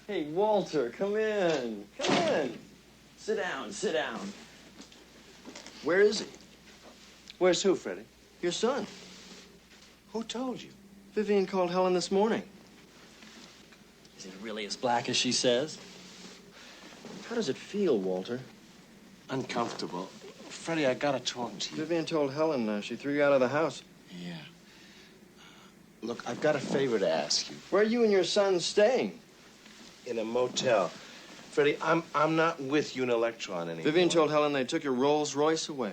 Hey, Walter, come in. Come in. Sit down, sit down. Where is he? Where's who, Freddie? Your son. Who told you? Vivian called Helen this morning. Is it really as black as she says? How does it feel, Walter? Uncomfortable. Freddie, I gotta talk to you. Vivian told Helen she threw you out of the house. Yeah. Look, I've got a favor to ask you. Where are you and your son staying? In a motel. Freddie, I'm not with Unilectron anymore. Vivian told Helen they took your Rolls Royce away.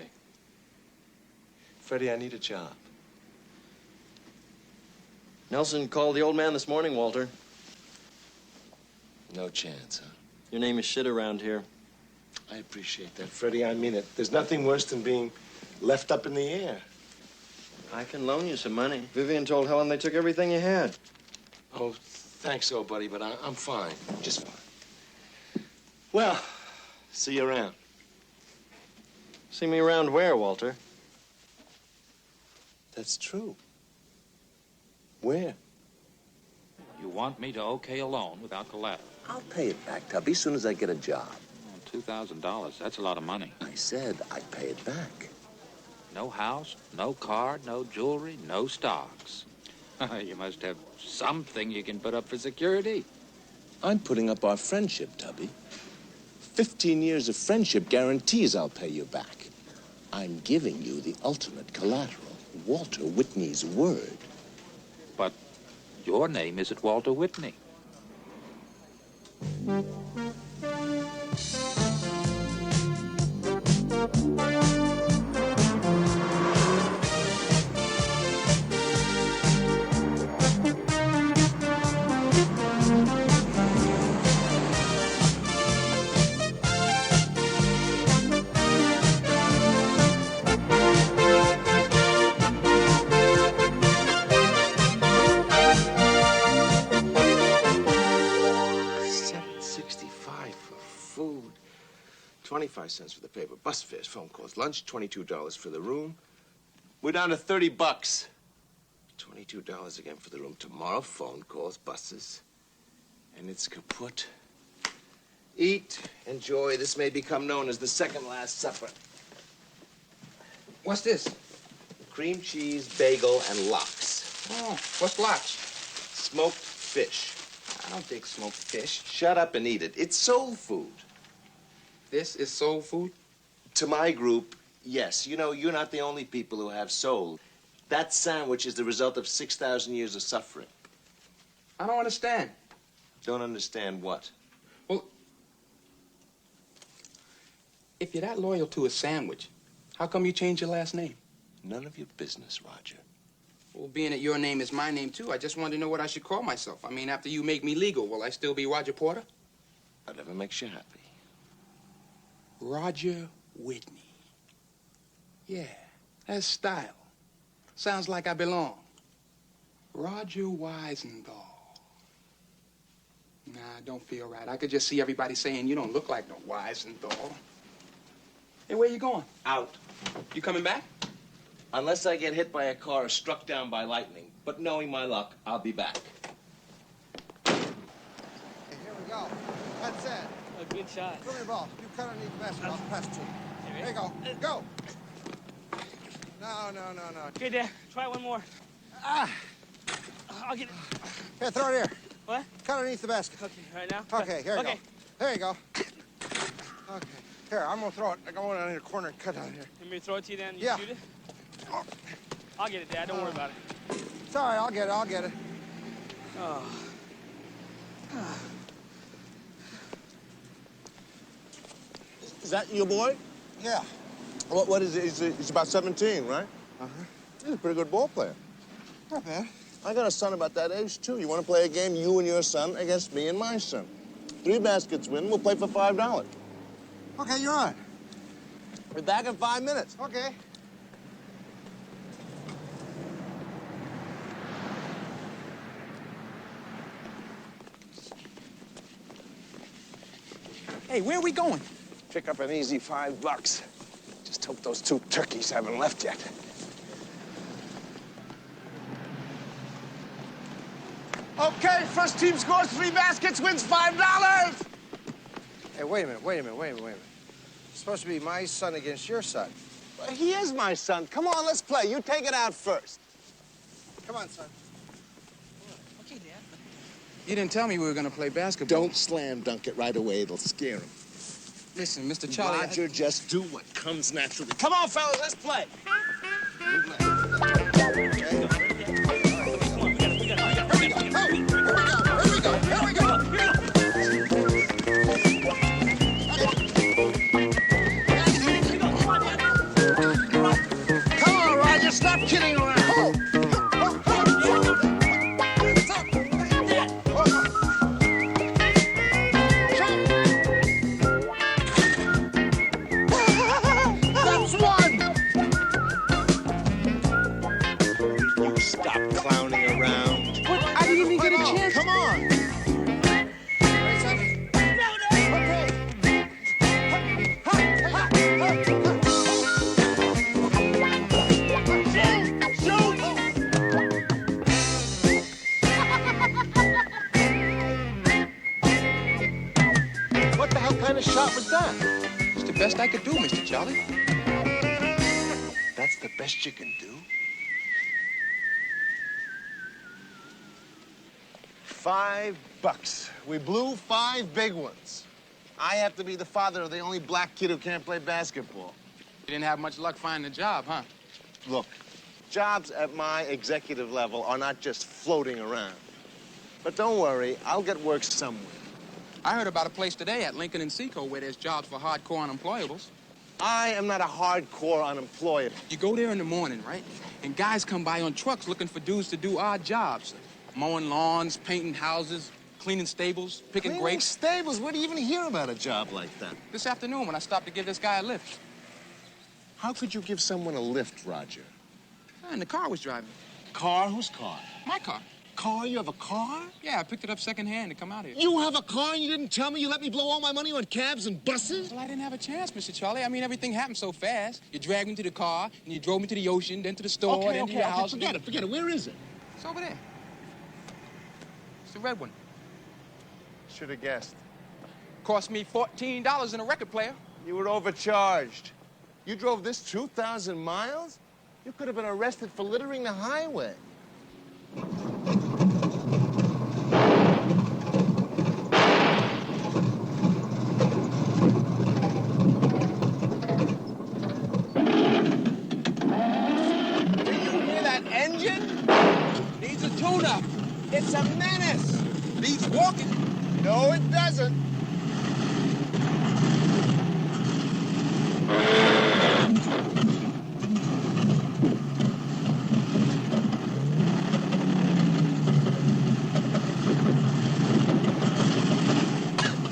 Freddie, I need a job. Nelson called the old man this morning, Walter. No chance, huh? Your name is shit around here. I appreciate that, Freddie. I mean it. There's nothing worse than being left up in the air. I can loan you some money. Vivian told Helen they took everything you had. Oh, thanks, old buddy, but I'm fine. Just fine. Well, see you around. See me around where, Walter? That's true. Where? You want me to okay a loan without collateral? I'll pay it back, Tubby, as soon as I get a job. $2,000. That's a lot of money. I said I'd pay it back. No house, no car, no jewelry, no stocks. You must have something you can put up for security. I'm putting up our friendship, Tubby. 15 years of friendship guarantees I'll pay you back. I'm giving you the ultimate collateral. Walter Whitney's word. But your name isn't Walter Whitney. $7.65 for food. 25 cents for the paper. Bus fares, phone calls, lunch, $22 for the room. We're down to $30. $22 again for the room. Tomorrow, phone calls, buses. And it's kaput. Eat, enjoy. This may become known as the second last supper. What's this? Cream cheese, bagel, and lox. Oh, what's lox? Smoked fish. I don't think smoked fish. Shut up and eat it. It's soul food. This is soul food? To my group, yes. You know, you're not the only people who have soul. That sandwich is the result of 6,000 years of suffering. I don't understand. Don't understand what? Well, if you're that loyal to a sandwich, how come you changed your last name? None of your business, Roger. Well, being that your name is my name, too, I just wanted to know what I should call myself. I mean, after you make me legal, will I still be Roger Porter? Whatever makes you happy. Roger Whitney. Yeah, that's style. Sounds like I belong. Roger Weisenthal. Nah, I don't feel right. I could just see everybody saying you don't look like no Weisenthal. Hey, where you going? Out. You coming back? Unless I get hit by a car or struck down by lightning. But knowing my luck, I'll be back. Here we go. That's it. A good shot. Come here, ball. You cut underneath the basket. I'll press to you. There you go. Go. No. Okay, Dad. Try one more. I'll get it. Here, throw it here. What? Cut underneath the basket. Okay, right now? Okay, here you Okay. go. There you go. Okay. Here, I'm going to throw it. I'm going down in the corner and cut down here. You want me to throw it to you then? You Yeah. shoot it? I'll get it, Dad. Don't worry about it. It's all right. I'll get it. Oh. Is that your boy? Yeah. What is it? He's about 17, right? Uh-huh. He's a pretty good ball player. Not bad. I got a son about that age, too. You want to play a game, you and your son, against me and my son? 3 baskets win, we'll play for $5. Okay, you're on. Be back in 5 minutes. Okay. Hey, where are we going? Pick up an easy $5. Just hope those 2 turkeys haven't left yet. Okay, first team scores 3 baskets, wins $5. Hey, wait a minute. It's supposed to be my son against your son. Well, he is my son. Come on, let's play. You take it out first. Come on, son. Okay, Dad. You didn't tell me we were going to play basketball. Don't slam dunk it right away. It'll scare him. Listen, Mr. Charlie... Roger, just do what comes naturally. Come on, fellas, let's play. Come on, Roger, stop kidding around. That's one! You stop clowning around. What? I didn't even get a chance. Come on. What the hell kind of shot was that? It's the best I could do, Mr. Charlie. That's the best you can do? $5. We blew 5 big ones. I have to be the father of the only black kid who can't play basketball. You didn't have much luck finding a job, huh? Look, jobs at my executive level are not just floating around. But don't worry, I'll get work somewhere. I heard about a place today at Lincoln and Seco where there's jobs for hardcore unemployables. I am not a hardcore unemployed. You go there in the morning, right? And guys come by on trucks looking for dudes to do odd jobs. Mowing lawns, painting houses, cleaning stables, picking Cleaning grapes. stables? Where do you even hear about a job like that? This afternoon when I stopped to give this guy a lift. How could you give someone a lift, Roger? And the car was driving. Car? Whose car? My car. Car? You have a car? Yeah, I picked it up secondhand to come out here. You have a car and you didn't tell me? You let me blow all my money on cabs and buses? Well, I didn't have a chance, Mr. Charlie. I mean, everything happened so fast. You dragged me to the car, and you drove me to the ocean, then to the store, then to your house. Forget it. Where is it? It's over there. It's the red one. Should have guessed. Cost me $14 in a record player. You were overcharged. You drove this 2,000 miles? You could have been arrested for littering the highway. Do you hear that engine? Needs a tune-up. It's a menace. Needs walking. No, it doesn't.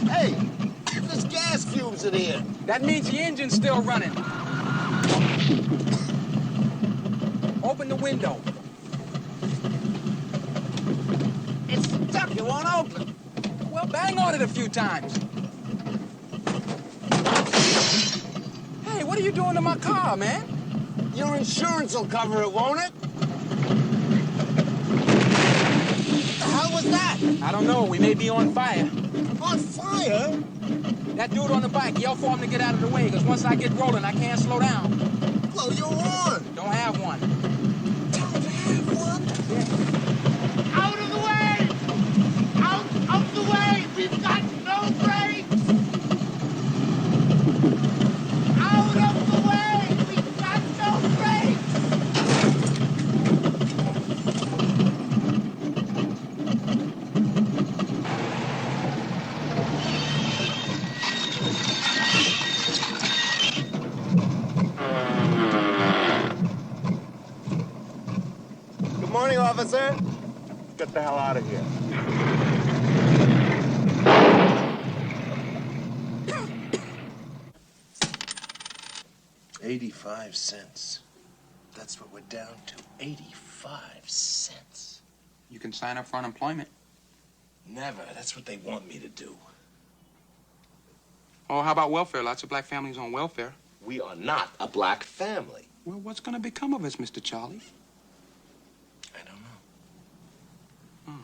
Hey, there's gas fumes in here. That means the engine's still running. Open the window. It's stuck. It won't open. Well, bang on it a few times. Hey, what are you doing to my car, man? Your insurance will cover it, won't it? What the hell was that? I don't know. We may be on fire. On fire? That dude on the bike, yell for him to get out of the way, because once I get rolling, I can't slow down. Blow your horn. Don't have one. Don't have one? Yeah. Out of the way! Out of the way! We've got no brakes! Out of the way! We've got no brakes! Good morning, officer. Get the hell out of here. 85 cents. That's what we're down to. 85 cents. You can sign up for unemployment. Never. That's what they want me to do. Oh, how about welfare? Lots of black families on welfare. We are not a black family. Well, what's going to become of us, Mr. Charlie? I don't know.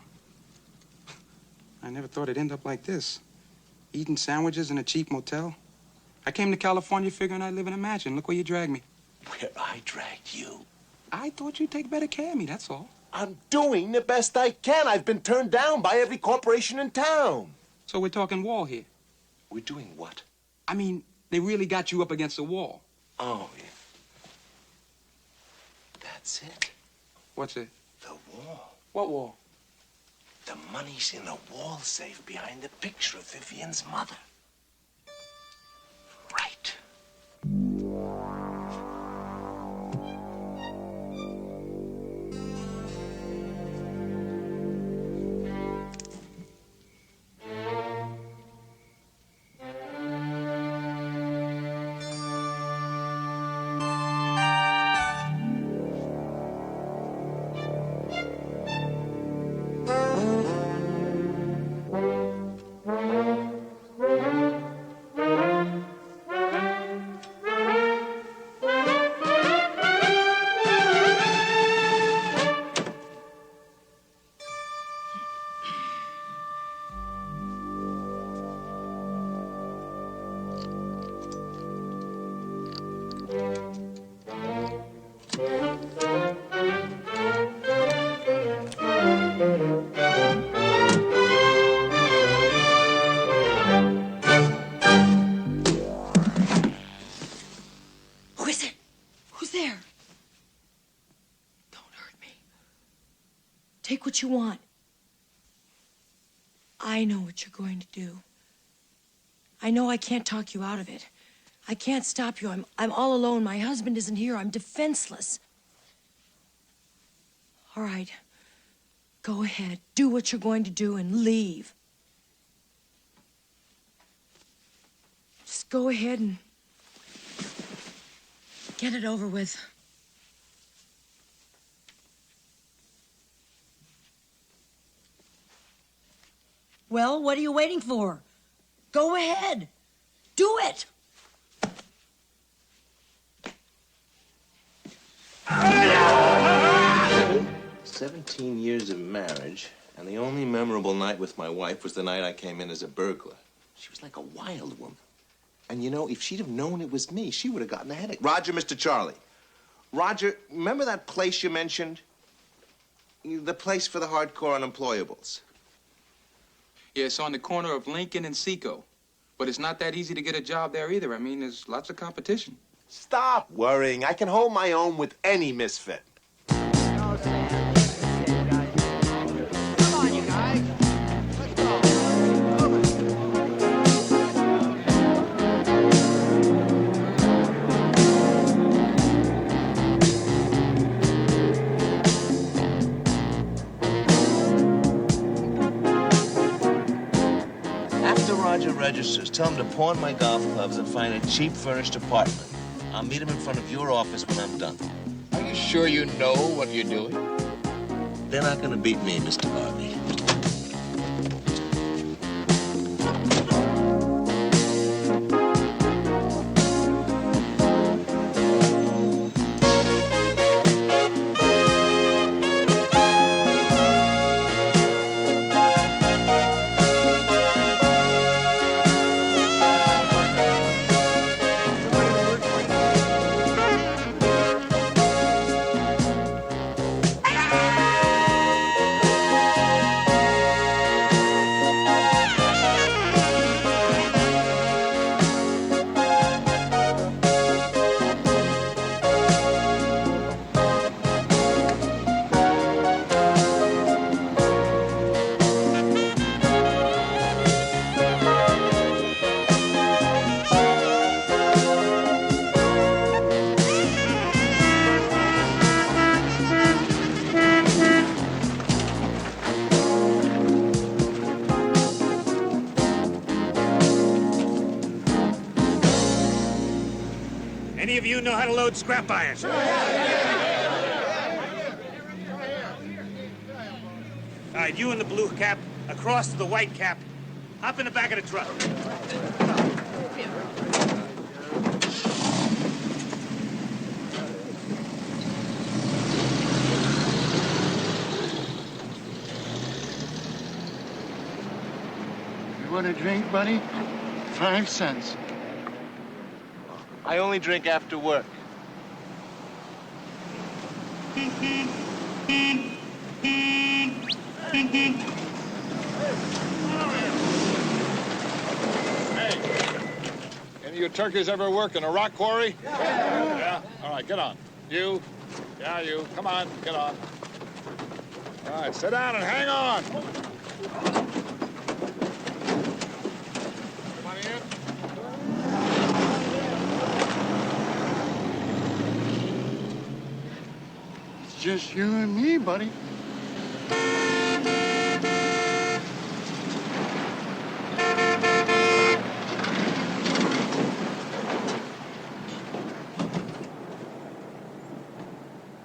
I never thought it'd end up like this. Eating sandwiches in a cheap motel. I came to California figuring I'd live in a mansion. Look where you dragged me. Where I dragged you? I thought you'd take better care of me, that's all. I'm doing the best I can. I've been turned down by every corporation in town. So we're talking wall here. We're doing what? I mean, they really got you up against the wall. Oh, yeah. That's it. What's it? The wall. What wall? The money's in a wall safe behind the picture of Vivian's mother. Right. Who is it? Who's there? Don't hurt me. Take what you want. I know what you're going to do. I know I can't talk you out of it. I can't stop you. I'm all alone. My husband isn't here. I'm defenseless. All right. Go ahead. Do what you're going to do and leave. Just go ahead and get it over with. Well, what are you waiting for? Go ahead. Do it. 17 years of marriage, and the only memorable night with my wife was the night I came in as a burglar. She was like a wild woman. And you know, if she'd have known it was me, she would have gotten a headache. Roger, Mr. Charlie. Roger, remember that place you mentioned? The place for the hardcore unemployables. Yeah, it's on the corner of Lincoln and Seco. But it's not that easy to get a job there either. I mean, there's lots of competition. Stop worrying. I can hold my own with any misfit. After Roger registers, tell him to pawn my golf clubs and find a cheap furnished apartment. I'll meet him in front of your office when I'm done. Are you sure you know what you're doing? They're not gonna beat me, Mr. Barbie. Any of you know how to load scrap iron? All right, you in the blue cap, across to the white cap. Hop in the back of the truck. You want a drink, buddy? 5 cents. I only drink after work. Any of you turkeys ever work in a rock quarry? Yeah? All right, get on. You? Yeah, you. Come on, get on. All right, sit down and hang on. Money in? It's just you and me, buddy.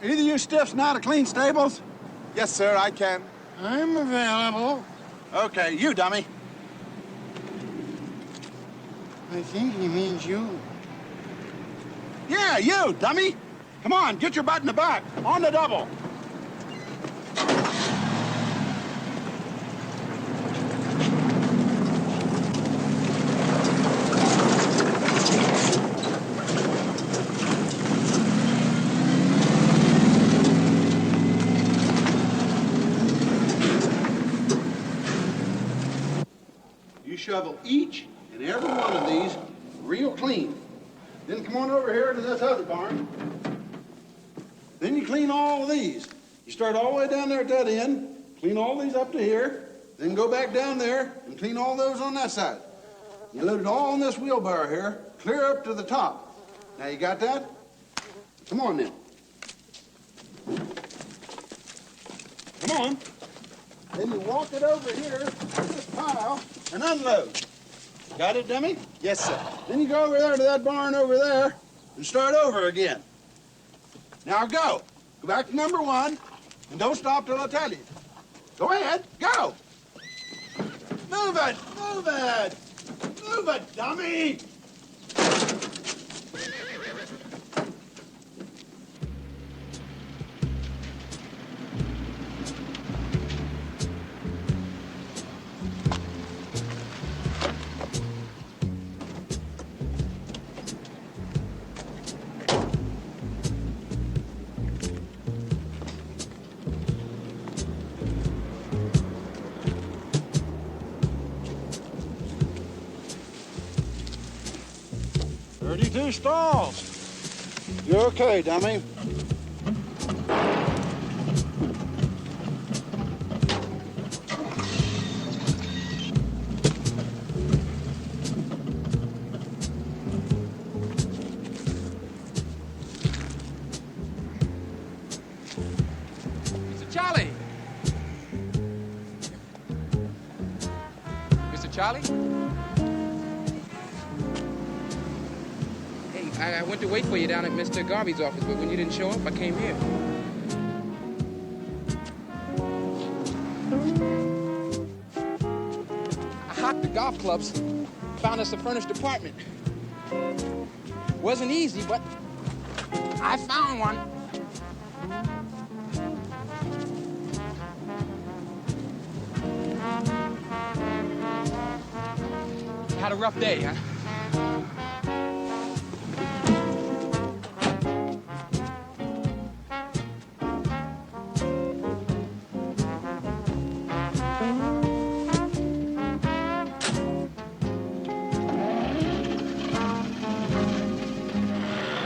Either you stiffs know how to clean stables? Yes, sir, I can. I'm available. Okay, you dummy. I think he means you. Yeah, you dummy. Come on, get your butt in the back. On the double. Shovel each and every one of these real clean. Then come on over here to this other barn. Then you clean all of these. You start all the way down there at that end, clean all these up to here, then go back down there and clean all those on that side. You load it all on this wheelbarrow here, clear up to the top. Now you got that? Come on then. Come on. Then you walk it over here to this pile and unload. Got it, dummy? Yes, sir. Then you go over there to that barn over there and start over again. Now go. Go back to number 1 and don't stop till I tell you. Go ahead. Go. Move it. Move it. Move it, dummy. 2 stalls. You're okay, dummy. Mr. Charlie! Mr. Charlie? Hey, I went to wait for you down at Mr. Garvey's office, but when you didn't show up, I came here. I hocked the golf clubs, found us a furnished apartment. Wasn't easy, but I found one. Had a rough day, huh?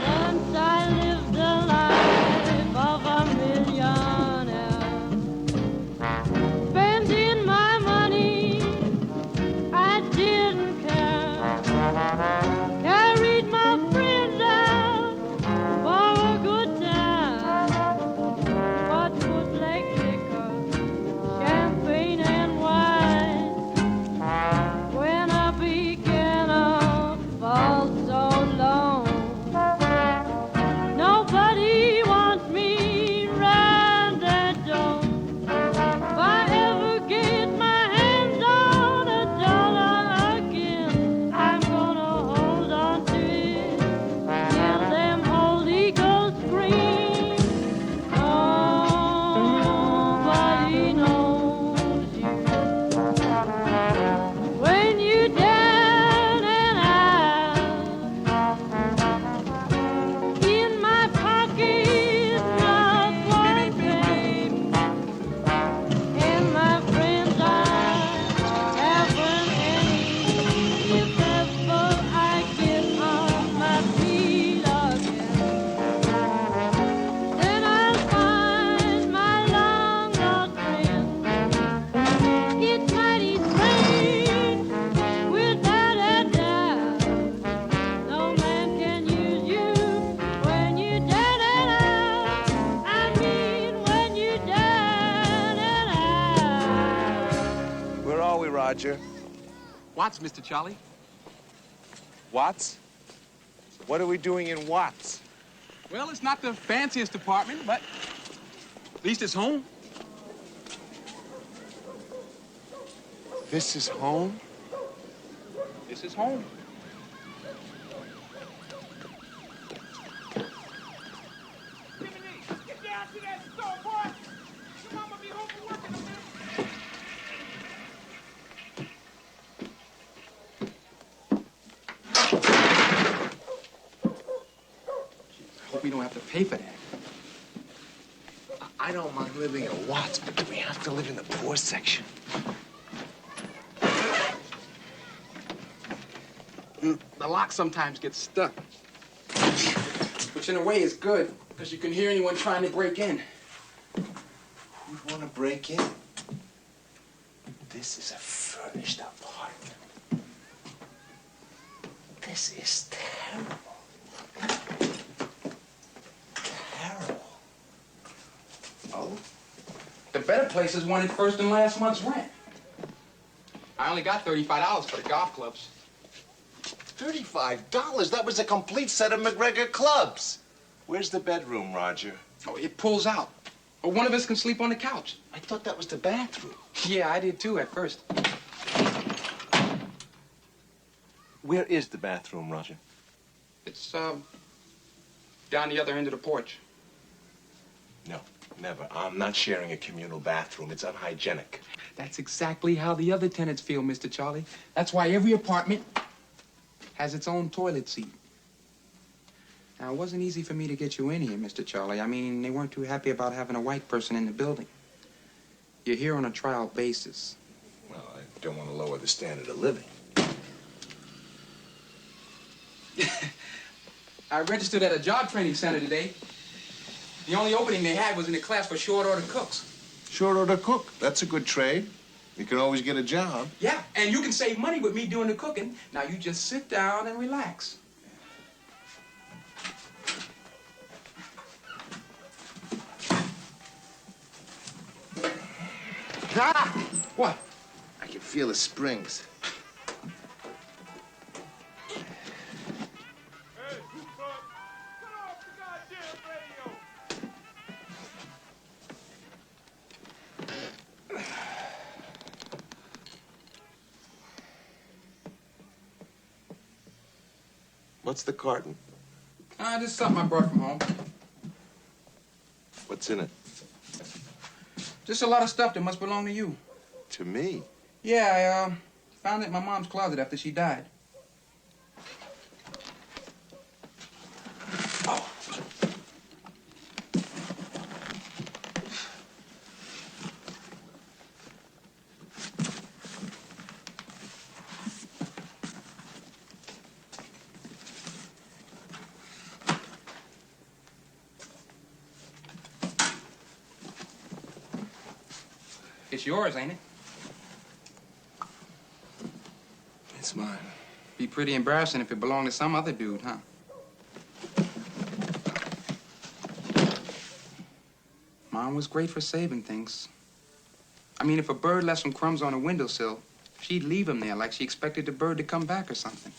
Once I lived the life of a millionaire, spending my money, I didn't care. Carried my friends out for a good time. What was like liquor, champagne and wine. When I began to fall so low, nobody wants me round that door. If I ever get my hands on $1 again, I'm gonna hold on to it till them Holy Ghost scream. Nobody knows you when you're down and out. In my pocket, not one penny, and my friends I haven't any. If ever I get on my feet again, then I'll find my long lost friend. It's mighty strange, without a doubt. No man can use you when you're down and out. I mean, when you're down and out. Where are we, Roger? Watts, Mr. Charlie. Watts? What are we doing in Watts? Well, it's not the fanciest apartment, but at least it's home. This is home? This is home. Hope we don't have to pay for that. I don't mind living in Watts, but do we have to live in the poor section? The lock sometimes gets stuck. Which in a way is good, because you can hear anyone trying to break in. Who'd want to break in? This is a furnished apartment. This is terrible. Terrible. Oh? The better places wanted first and last month's rent. I only got $35 for the golf clubs. $35? That was a complete set of McGregor clubs. Where's the bedroom, Roger? Oh, it pulls out. Or one of us can sleep on the couch. I thought that was the bathroom. Yeah, I did too at first. Where is the bathroom, Roger? It's, down the other end of the porch. No, never. I'm not sharing a communal bathroom. It's unhygienic. That's exactly how the other tenants feel, Mr. Charlie. That's why every apartment has its own toilet seat. Now, it wasn't easy for me to get you in here, Mr. Charlie. I mean, they weren't too happy about having a white person in the building. You're here on a trial basis. Well, I don't want to lower the standard of living. I registered at a job training center today. The only opening they had was in a class for short order cooks. Short order cook. That's a good trade. You can always get a job. Yeah, and you can save money with me doing the cooking. Now you just sit down and relax. Ah! What? I can feel the springs. What's the carton? Just something I brought from home. What's in it? Just a lot of stuff that must belong to you. To me? Yeah, I found it in my mom's closet after she died. Oh. It's yours, ain't it? It's mine. Be pretty embarrassing if it belonged to some other dude, huh? Mom was great for saving things. I mean, if a bird left some crumbs on a windowsill, she'd leave them there like she expected the bird to come back or something.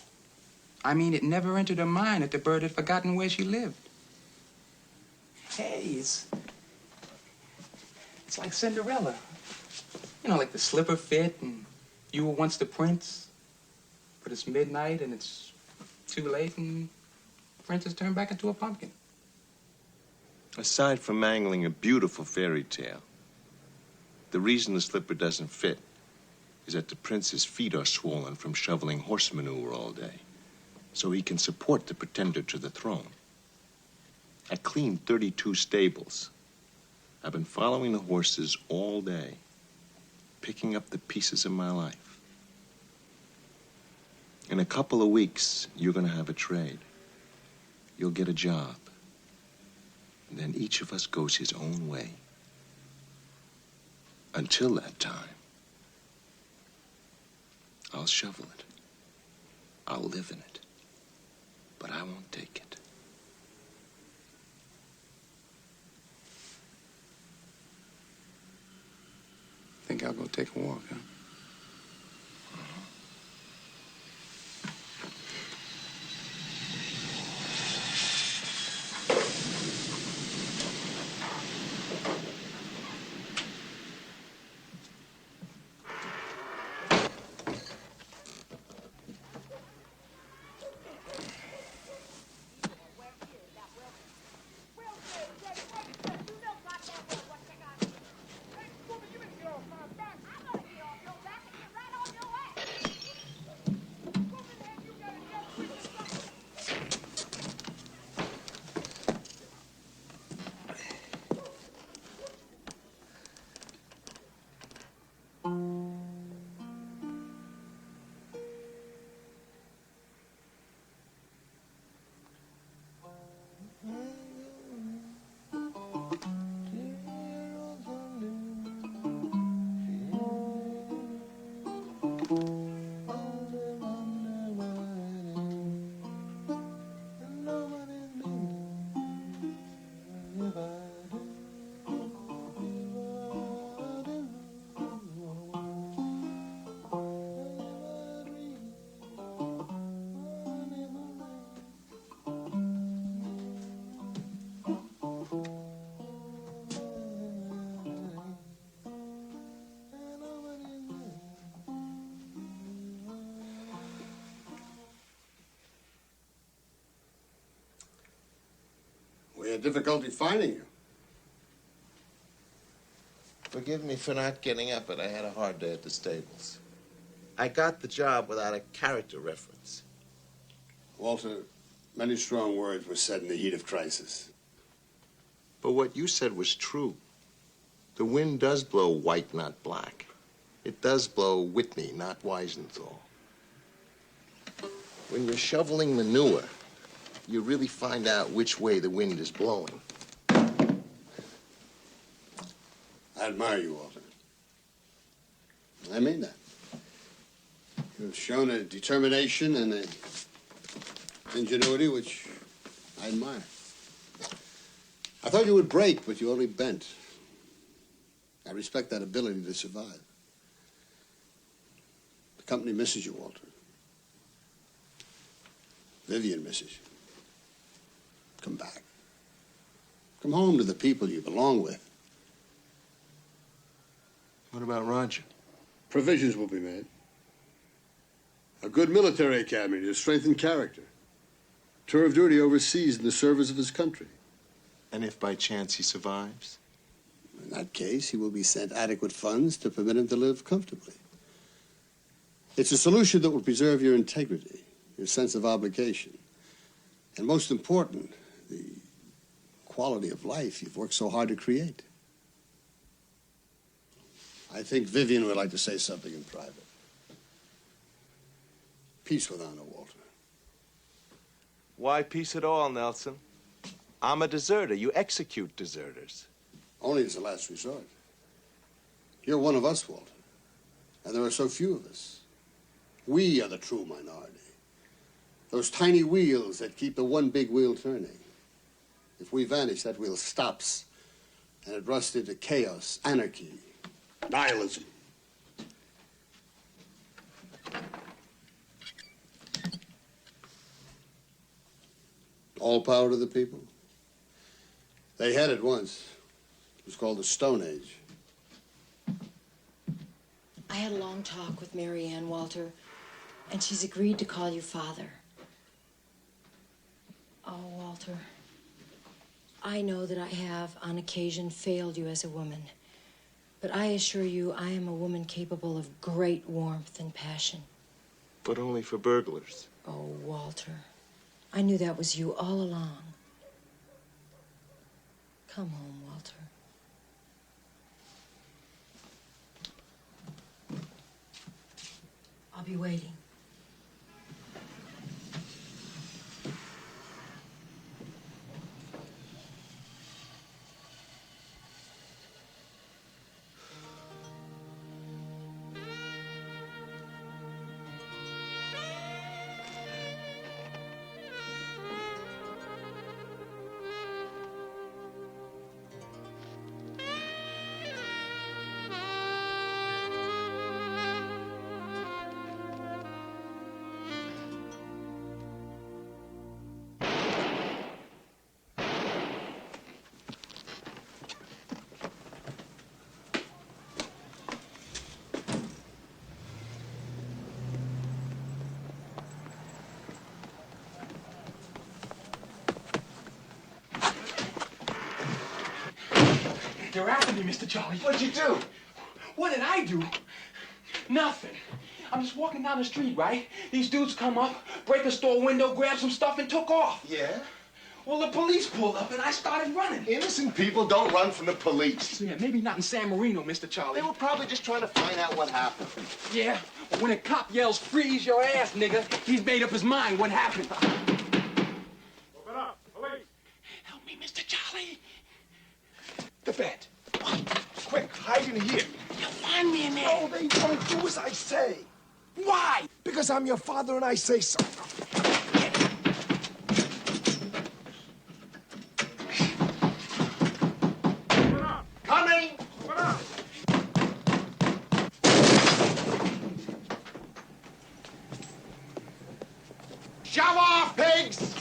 I mean, it never entered her mind that the bird had forgotten where she lived. Hey, it's like Cinderella. You know, like the slipper fit and you were once the prince, but it's midnight and it's too late and the prince has turned back into a pumpkin. Aside from mangling a beautiful fairy tale, the reason the slipper doesn't fit is that the prince's feet are swollen from shoveling horse manure all day, so he can support the pretender to the throne. I cleaned 32 stables. I've been following the horses all day, picking up the pieces of my life. In a couple of weeks, you're going to have a trade. You'll get a job. And then each of us goes his own way. Until that time, I'll shovel it. I'll live in it. But I won't take it. Think I'll go take a walk, huh? We had difficulty finding you. Forgive me for not getting up, but I had a hard day at the stables. I got the job without a character reference. Walter, many strong words were said in the heat of crisis. But what you said was true. The wind does blow white, not black. It does blow Whitney, not Weisenthal. When you're shoveling manure, you really find out which way the wind is blowing. I admire you, Walter. I mean that. You've shown a determination and an ingenuity which I admire. I thought you would break, but you only bent. I respect that ability to survive. The company misses you, Walter. Vivian misses you. Come back. Come home to the people you belong with. What about Roger? Provisions will be made. A good military academy to strengthen character. Tour of duty overseas in the service of his country. And if by chance he survives? In that case, he will be sent adequate funds to permit him to live comfortably. It's a solution that will preserve your integrity, your sense of obligation, and most important, the quality of life you've worked so hard to create. I think Vivian would like to say something in private. Peace with honor, Walter. Why peace at all, Nelson? I'm a deserter. You execute deserters. Only as a last resort. You're one of us, Walter. And there are so few of us. We are the true minority. Those tiny wheels that keep the one big wheel turning. If we vanish, that wheel stops. And it rusts into chaos, anarchy, nihilism. All power to the people. They had it once. It was called the Stone Age. I had a long talk with Mary Ann, Walter, and she's agreed to call you father. Oh, Walter, I know that I have, on occasion, failed you as a woman. But I assure you, I am a woman capable of great warmth and passion. But only for burglars. Oh, Walter, I knew that was you all along. Come home, Walter. I'll be waiting. You're after me, Mr. Charlie. What'd you do? What did I do? Nothing. I'm just walking down the street, right? These dudes come up, break a store window, grab some stuff, and took off. Yeah? Well, the police pulled up, and I started running. Innocent people don't run from the police. Yeah, maybe not in San Marino, Mr. Charlie. They were probably just trying to find out what happened. Yeah, but when a cop yells, "Freeze your ass, nigga," he's made up his mind what happened. Open up, police. Help me, Mr. Charlie. The bed. Quick, hide in here. You'll find me in there. No, they won't do as I say. Why? Because I'm your father and I say so. Coming! Open up. Shove off, pigs!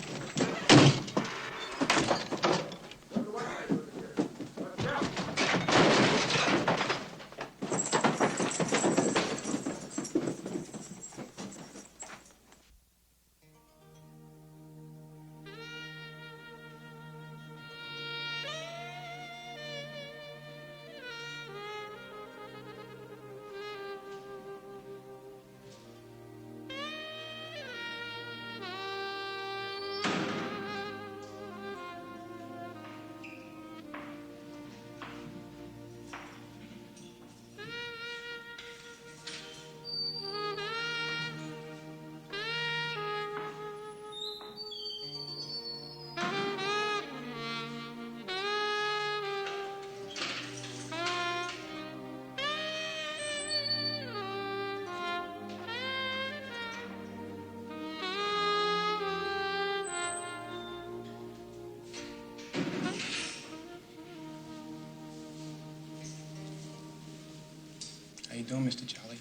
How you doing, Mr. Jolly?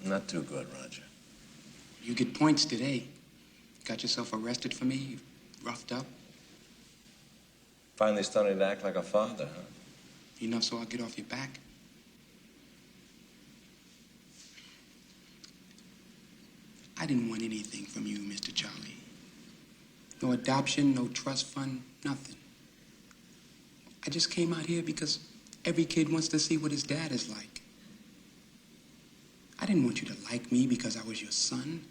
Not too good, Roger. You get points today. Got yourself arrested for me? You roughed up? Finally starting to act like a father, huh? Enough so I'll get off your back. I didn't want anything from you, Mr. Jolly. No adoption, no trust fund, nothing. I just came out here because every kid wants to see what his dad is like. I didn't want you to like me because I was your son.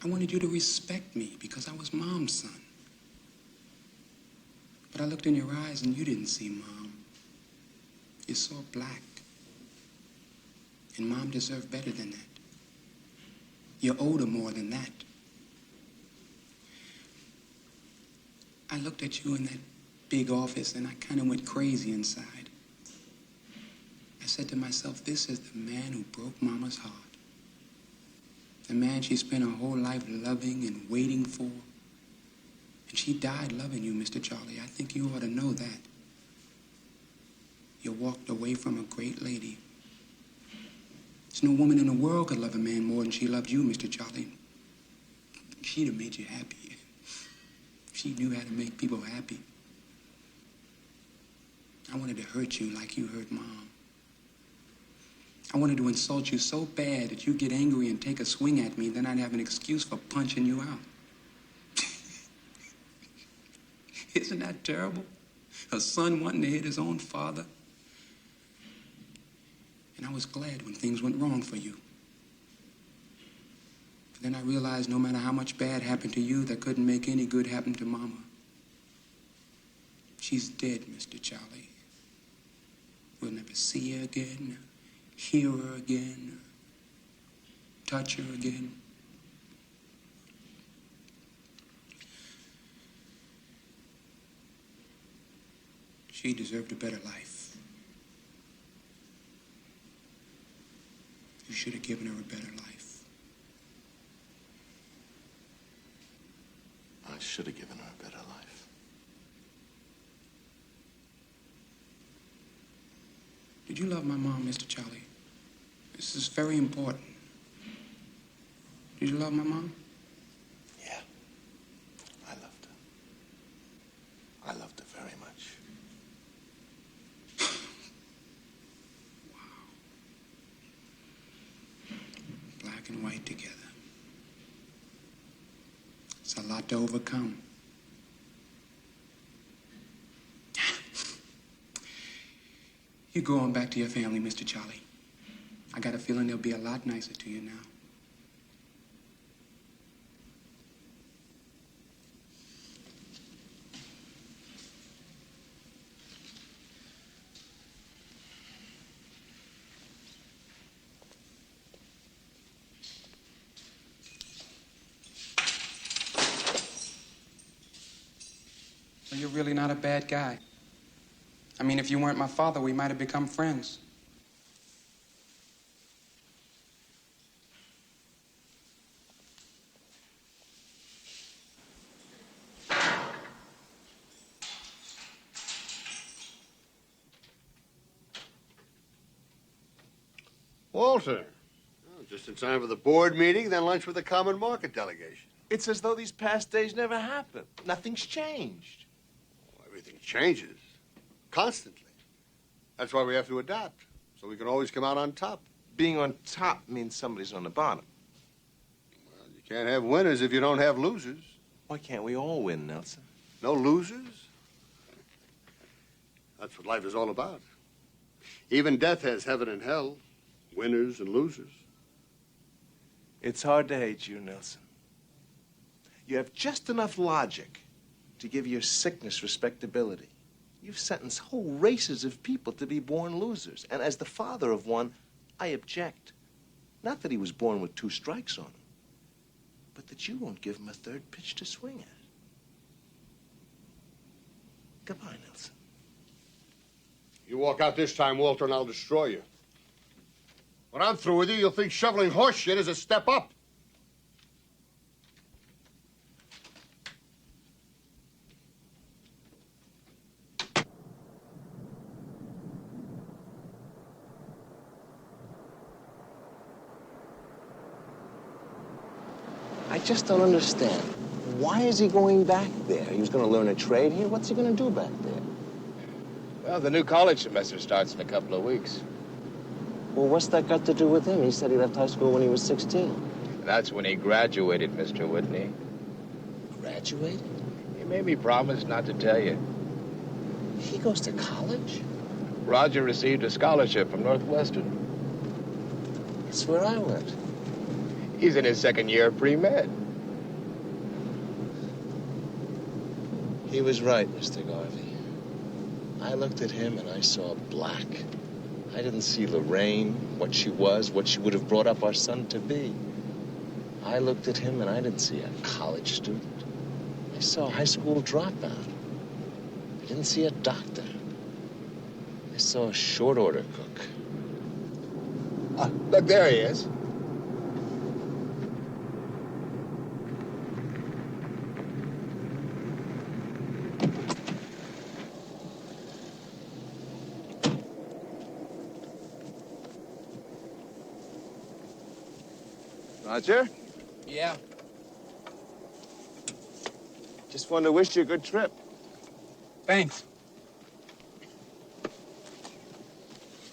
I wanted you to respect me because I was Mom's son. But I looked in your eyes and you didn't see Mom. You saw black. And Mom deserved better than that. You owed her more than that. I looked at you in that big office and I kind of went crazy inside. I said to myself, this is the man who broke Mama's heart. The man she spent her whole life loving and waiting for. And she died loving you, Mr. Jolly. I think you ought to know that. You walked away from a great lady. There's no woman in the world could love a man more than she loved you, Mr. Jolly. She'd have made you happy. She knew how to make people happy. I wanted to hurt you like you hurt Mom. I wanted to insult you so bad that you'd get angry and take a swing at me, then I'd have an excuse for punching you out. Isn't that terrible? A son wanting to hit his own father. And I was glad when things went wrong for you. But then I realized no matter how much bad happened to you, that couldn't make any good happen to Mama. She's dead, Mr. Jolly. We'll never see her again, hear her again, touch her again. She deserved a better life. You should have given her a better life. I should have given her a better life. Did you love my mom, Mr. Jolly? This is very important. Did you love my mom? Yeah. I loved her. I loved her very much. Black and white together. It's a lot to overcome. You go on back to your family, Mr. Jolly. I got a feeling they'll be a lot nicer to you now. So you're really not a bad guy. I mean, if you weren't my father, we might have become friends. Walter. Oh, just in time for the board meeting, then lunch with the Common Market delegation. It's as though these past days never happened. Nothing's changed. Well, everything changes. Constantly. That's why we have to adapt, so we can always come out on top. Being on top means somebody's on the bottom. Well, you can't have winners if you don't have losers. Why can't we all win, Nelson? No losers? That's what life is all about. Even death has heaven and hell, winners and losers. It's hard to hate you, Nelson. You have just enough logic to give your sickness respectability. You've sentenced whole races of people to be born losers. And as the father of one, I object. Not that he was born with 2 strikes on him, but that you won't give him a third pitch to swing at. Goodbye, Nelson. You walk out this time, Walter, and I'll destroy you. When I'm through with you, you'll think shoveling horse shit is a step up. I just don't understand. Why is he going back there? He was going to learn a trade here. What's he going to do back there? Well, the new college semester starts in a couple of weeks. Well, what's that got to do with him? He said he left high school when he was 16. That's when he graduated, Mr. Whitney. Graduated? He made me promise not to tell you. He goes to college? Roger received a scholarship from Northwestern. That's where I went. He's in his second year of pre-med. He was right, Mr. Garvey. I looked at him and I saw black. I didn't see Lorraine, what she was, what she would have brought up our son to be. I looked at him and I didn't see a college student. I saw a high school dropout. I didn't see a doctor. I saw a short order cook. Look, there he is. Roger? Yeah. Just wanted to wish you a good trip. Thanks.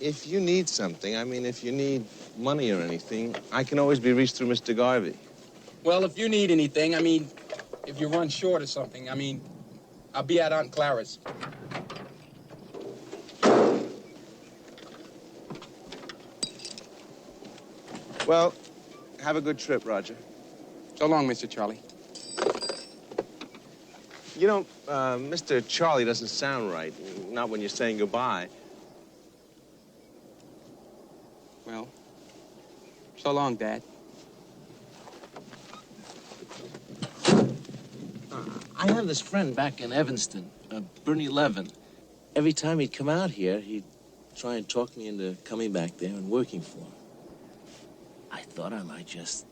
If you need something, I mean, if you need money or anything, I can always be reached through Mr. Garvey. Well, if you need anything, I mean, if you run short or something, I mean, I'll be at Aunt Clara's. Well, have a good trip, Roger. So long, Mr. Charlie. You know, Mr. Charlie doesn't sound right, not when you're saying goodbye. Well, so long, Dad. I have this friend back in Evanston, Bernie Levin. Every time he'd come out here, he'd try and talk me into coming back there and working for him. I thought I might just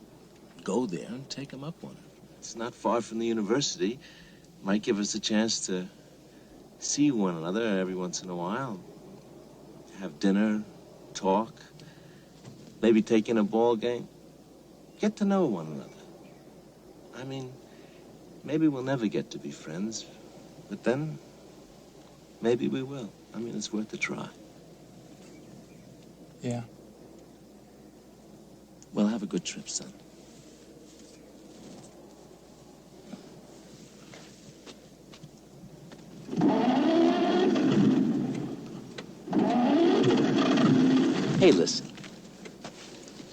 go there and take him up on it. It's not far from the university. Might give us a chance to see one another every once in a while. Have dinner, talk, maybe take in a ball game. Get to know one another. I mean, maybe we'll never get to be friends, but then maybe we will. I mean, it's worth a try. Yeah. Well, have a good trip, son. Hey, listen.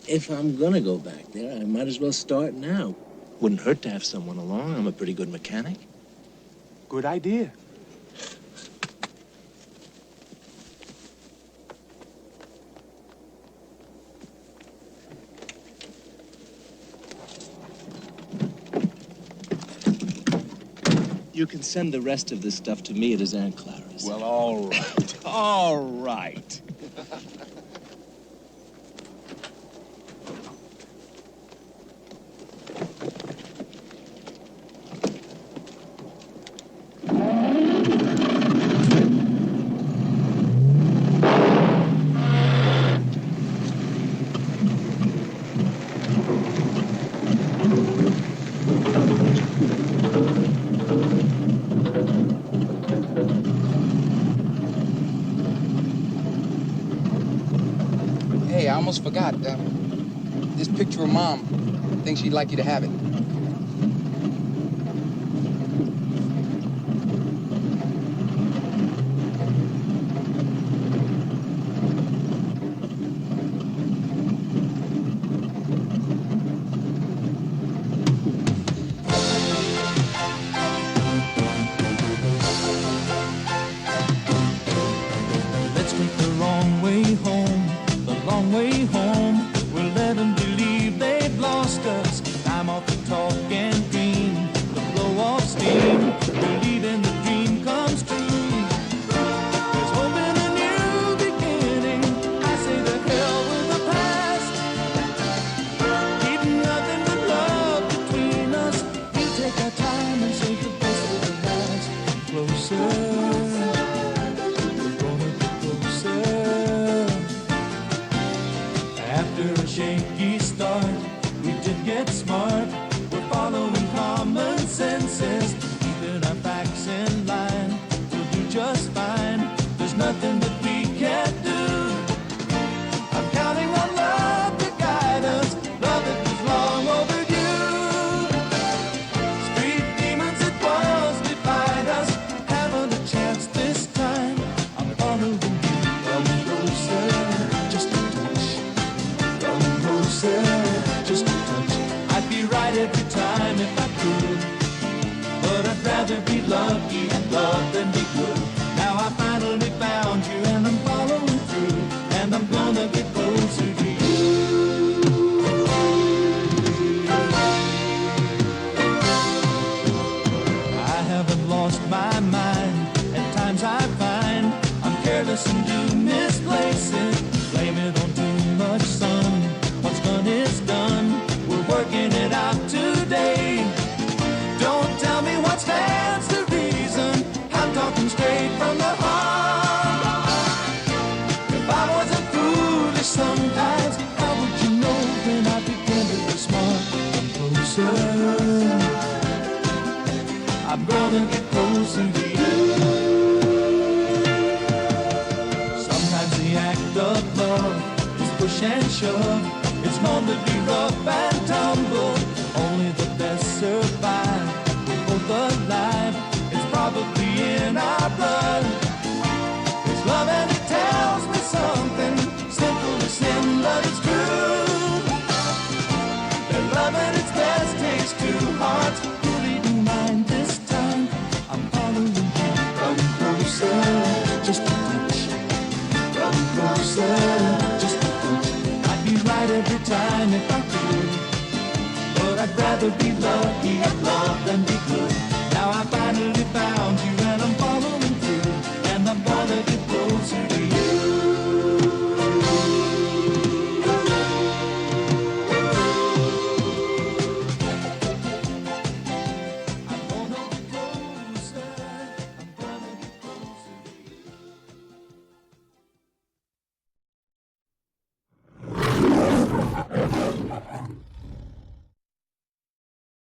If I'm gonna go back there, I might as well start now. Wouldn't hurt to have someone along. I'm a pretty good mechanic. Good idea. You can send the rest of this stuff to me at his Aunt Clara's. Well, all right. All right. Hey, I almost forgot. This picture of Mom. I think she'd like you to have it. Let's take the long way home, the long way home. We'll let them believe they've lost us. Time off the talk and dream, the blow of steam. Believing the dream comes true. There's hope in a new beginning. I say the hell with the past. Keep nothing but love between us. We'll take our time and save the best for the last. Closer. After a shaky start, we did get smart. We're lost my mind. At times I find I'm careless and do misplace it. Blame it on too much sun. What's done is done. We're working it out today. Don't tell me what stands to reason. I'm talking straight from the heart. If I wasn't foolish sometimes, how would you know when I begin to be smart? I'm closer. I'm gonna get closer to you. Sometimes the act of love is push and shove. It's known to be rough and tumble. Only the best survive. We're both alive. It's probably in our blood. It's love and it tells me something simple as sin, but it's true. That love at its best takes two hearts. Really don't mind this time. I'm following you. Come closer, just a touch. Come closer, just a touch. I'd be right every time if I could, but I'd rather be lucky at love than be good.